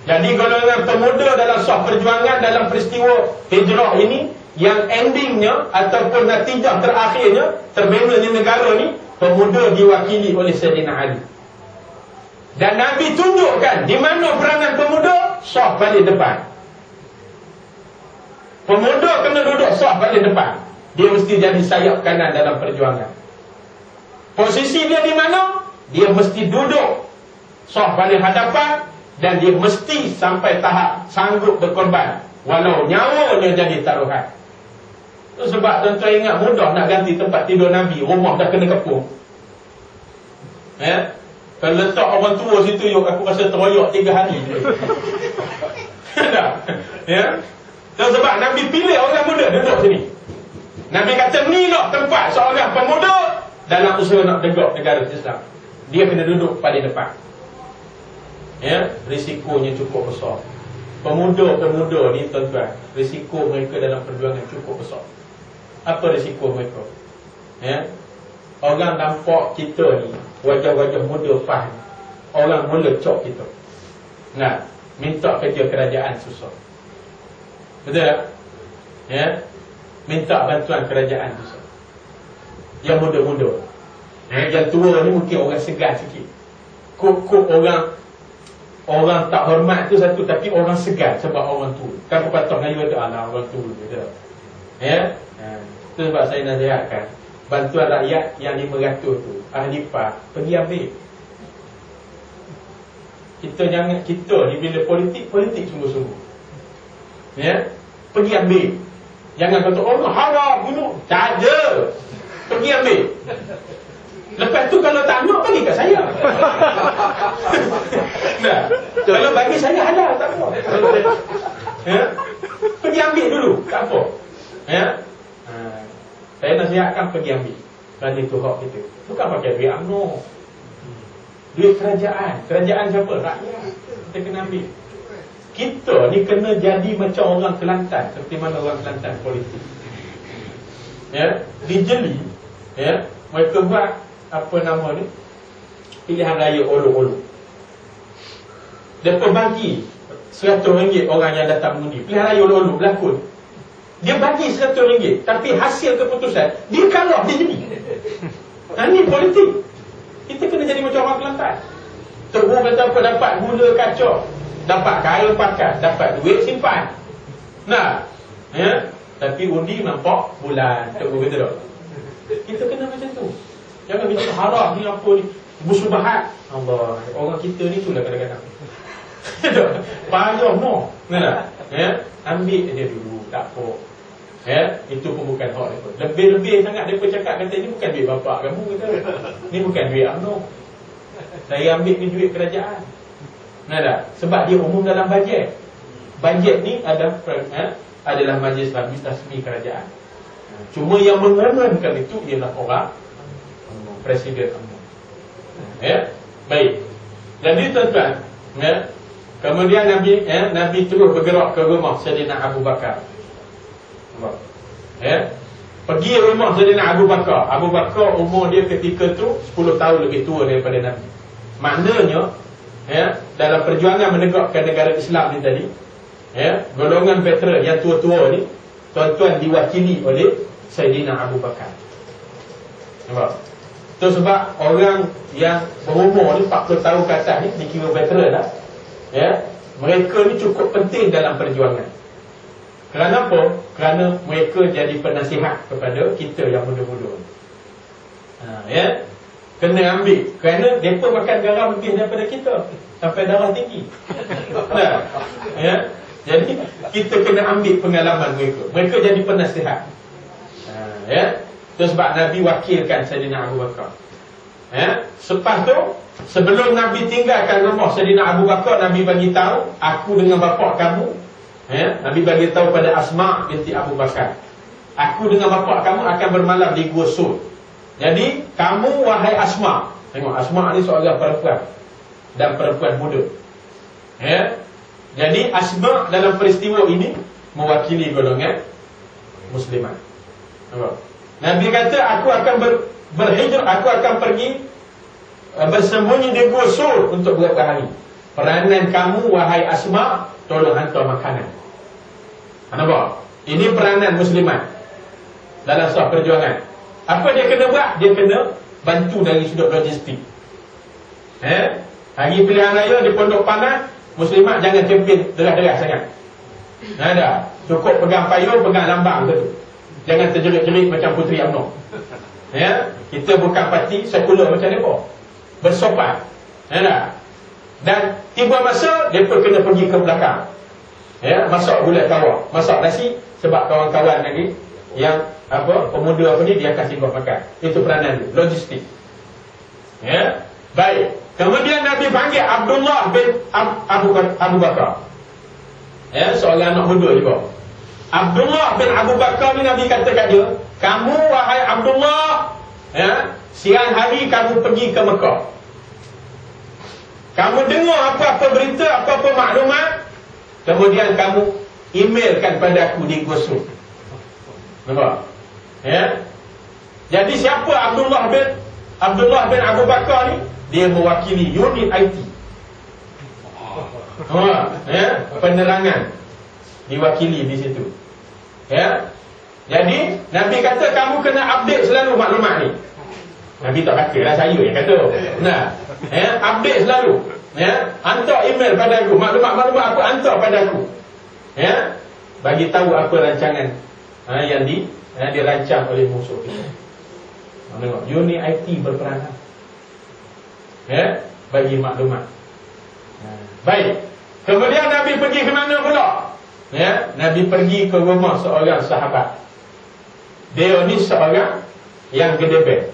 Jadi golongan pemuda dalam sah perjuangan dalam peristiwa hijrah ini, yang endingnya ataupun natijah terakhirnya terbinanya negara ni, pemuda diwakili oleh Sayyidina Ali. Dan Nabi tunjukkan di mana peranan pemuda, saf paling depan. Pemuda kena duduk saf paling depan. Dia mesti jadi sayap kanan dalam perjuangan. Posisi dia di mana? Dia mesti duduk saf paling hadapan, dan dia mesti sampai tahap sanggup berkorban, walau nyawanya jadi taruhan. Itu sebab tuan-tuan ingat mudah nak ganti tempat tidur Nabi, rumah dah kena kepung. Kalau letak orang tua situ, aku rasa teroyak 3 hari. Dan sebab Nabi pilih orang muda duduk sini. Nabi kata ni lah tempat seorang pemuda dalam usaha nak tegak negara Islam. Dia kena duduk paling depan. Risikonya cukup besar. Pemuda-pemuda ni tuan-tuan, risiko mereka dalam perjuangan cukup besar. Apa risiko mereka? Orang nampak kita ni wajah-wajah muda faham, orang mula cop kita. Nah, minta kerja kerajaan susah. Betul tak? Ya, minta bantuan kerajaan susah. Yang muda-muda, yang tua ni mungkin orang segan sikit. Kok orang tak hormat tu satu, tapi orang segan sebab orang tua. Kan pepatah Melayu ada anak orang tua, betul. Ya, itu sebab saya nasihatkan bantuan rakyat yang 500 tu, ahli PAS pergi ambil. Kita ni bila politik sungguh-sungguh. Ya, pergi ambil. Jangan kata Allah haram bunuh. Tak ada. Pergi ambil. Lepas tu kalau tak nak, bagi kat saya. Nah, kalau bagi saya halal, tak apa. Ya, pergi ambil dulu, tak apa. Ya, saya nasihatkan pergi ambil. Kerana itu hak kita. Bukan pakai duit UMNO, duit kerajaan. Kerajaan siapa? Rakyat. Kita kena ambil. Kita ni kena jadi macam orang Kelantan, seperti mana orang Kelantan politik. Ya, dijeli. Ya, mereka buat apa nama ni, pilihan raya olok-olok. Mereka bagi RM100 orang yang datang mengundi. Pilihan raya olok-olok berlakon. Dia bagi RM100, tapi hasil keputusan dia kalah, dia jadi. Ini politik. Kita kena jadi macam orang Kelantan. Teruk kata apa, dapat gula kacau, dapat kail pakai, dapat duit simpan. Nah, ya, tapi undi nampak bulan. Teruk kata tak? Kita kena macam tu. Jangan bicara haram ni apa ni, bersubahat. Allah, orang kita ni tu lah kadang-kadang. Payah no. Nah, ya, ambil dia dulu, tak apa. Ya, itu pun bukan hak mereka. Lebih-lebih sangat mereka cakap kata ni bukan duit bapak kamu kata. Ni bukan duit UMNO. Saya ambil ni duit kerajaan. Nah tak? Sebab dia umum dalam bajet. Bajet ni adalah majlis rasmi kerajaan. Cuma yang mengumumkan itu ialah orang Presiden UMNO. Ya, baik. Jadi tuan-tuan, ya, kemudian Nabi terus bergerak ke rumah Sayyidina Abu Bakar. Ya, pergi rumah Sayyidina Abu Bakar. Abu Bakar umur dia ketika tu 10 tahun lebih tua daripada Nabi. Maknanya, ya, dalam perjuangan menegakkan negara Islam ni tadi, ya, golongan veteran yang tua-tua ni, tuan-tuan diwakili oleh Sayyidina Abu Bakar. Nampak? Itu sebab orang yang berumur ni 40 tahun ke atas ni dikira veteran lah. Ya, mereka ni cukup penting dalam perjuangan. Kerana apa? Kerana mereka jadi penasihat kepada kita yang muda-muda. Ya, kena ambil. Kerana mereka makan garam lebih daripada kita, sampai darah tinggi. Nah, ya, jadi kita kena ambil pengalaman mereka. Mereka jadi penasihat. Ya, itu sebab Nabi wakilkan Sayyidina Abu Bakar. Ya, lepas tu, sebelum Nabi tinggalkan rumah Sayyidina Abu Bakar, Nabi bagi tahu, aku dengan bapa kamu. Ya, Nabi bagi tahu pada Asma binti Abu Bakar, aku dengan bapa kamu akan bermalam di Gua Sur. Jadi kamu wahai Asma, tengok Asma ni seorang perempuan dan perempuan muda. Ya, jadi Asma dalam peristiwa ini mewakili golongan muslimat. Nabi kata aku akan berhijrah, aku akan pergi bersembunyi di Gua Sur untuk beberapa hari. Peranan kamu wahai Asma, tolong hantar makanan. Nampak? Ini peranan muslimat dalam suatu perjuangan. Apa dia kena buat? Dia kena bantu dari sudut logistik. Hari pilihan raya di Pondok Panas, muslimat jangan kempen derah-derah sangat. Ada, cukup pegang payung, pegang lambang tu. Jangan terjerit-jerit macam Puteri UMNO. Ya, kita bukan parti sekular macam mereka. Bersopan. Ada. Dan tiba masa mereka kena pergi ke belakang. Ya, masak gulai kawah, masak nasi, sebab kawan-kawan lagi yang pemuda ni dia akan singgah makan. Itu peranan dia, logistik. Ya, baik. Kemudian Nabi panggil Abdullah bin Abu Bakar. Ya, seorang anak muda juga. Abdullah bin Abu Bakar ni Nabi kata kat dia, kamu wahai Abdullah, ya, siang hari kamu pergi ke Mekah. Kamu dengar apa-apa berita, apa-apa maklumat, kemudian kamu emailkan pada aku di Gua Sur. Nampak? Ya. Jadi siapa Abdullah bin Abdullah bin Abu Bakar ni, dia mewakili unit IT. Penerangan diwakili di situ. Jadi Nabi kata kamu kena update selalu maklumat ni. Nabi tak kata lah, saya yang kata. Update selalu. Hantar email pada aku, maklumat-maklumat aku hantar pada aku. Bagi tahu apa rancangan yang dirancang oleh musuh kita. Tengok, unit IT berperanan bagi maklumat. Baik. Kemudian Nabi pergi ke mana pula? Nabi pergi ke rumah seorang sahabat. Dia ni seorang yang gedebel,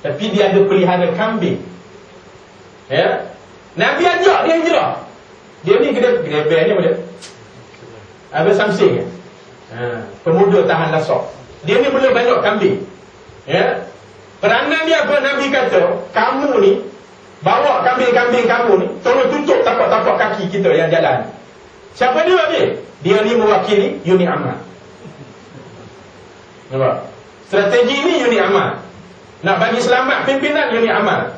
tapi dia ada pelihara kambing. Nabi ajak dia hijrah. Dia ni gedebel ni apa dia? Apa samsing? Pemuda tahan lasak. Dia ni boleh banyak kambing. Peranan dia apa? Nabi kata, kamu ni bawa kambing-kambing kamu ni, tolong tutup tapak-tapak kaki kita yang jalan. Siapa dia ni? Dia ni mewakili unit amal. Nampak? Strategi ni unit amal. Nak bagi selamat pimpinan, unit amal.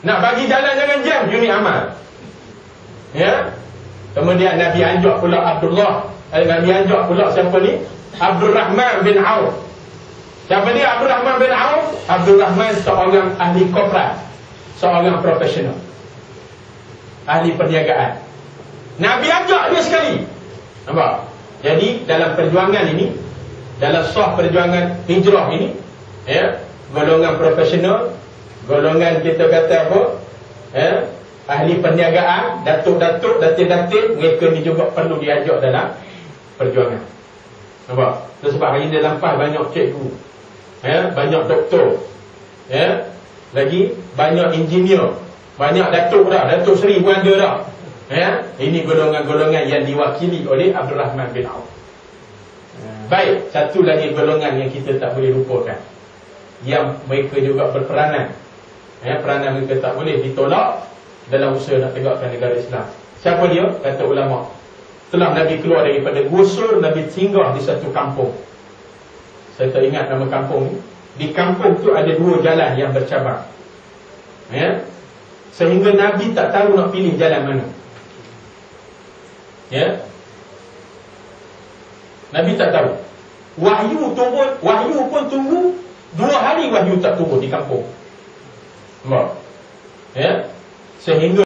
Nak bagi jalan jangan jam, unit amal. Kemudian Nabi anjak pula Abdullah. Nabi anjak pula siapa ni? Abdul Rahman bin Auf. Siapa dia Abdul Rahman bin Auf? Abdul Rahman seorang ahli korporat, seorang profesional, ahli perniagaan. Nabi ajak dia sekali. Nampak? Jadi dalam perjuangan ini, dalam sah perjuangan hijrah ini, golongan profesional, golongan kita kata apa, ahli perniagaan, datuk-datuk, datin-datin, mereka ni juga perlu diajak dalam perjuangan. Nampak? Itu sebab hari ni dalam PAS banyak cikgu, banyak doktor, lagi banyak engineer, banyak datuk dah, Datuk Seri pun ada dah. Ini golongan-golongan yang diwakili oleh Abdul Rahman bin Auf. Baik, satu lagi golongan yang kita tak boleh lupakan, yang mereka juga berperanan. Peranan mereka tak boleh ditolak dalam usaha nak tegakkan negara Islam. Siapa dia? Kata ulama, setelah Nabi keluar daripada Gusur, Nabi singgah di satu kampung. Saya tak ingat nama kampung ni. Di kampung tu ada dua jalan yang bercabang, sehingga Nabi tak tahu nak pilih jalan mana. Nabi tak tahu. Wahyu pun tunggu 2 hari, wahyu tak turun di kampung. Sehingga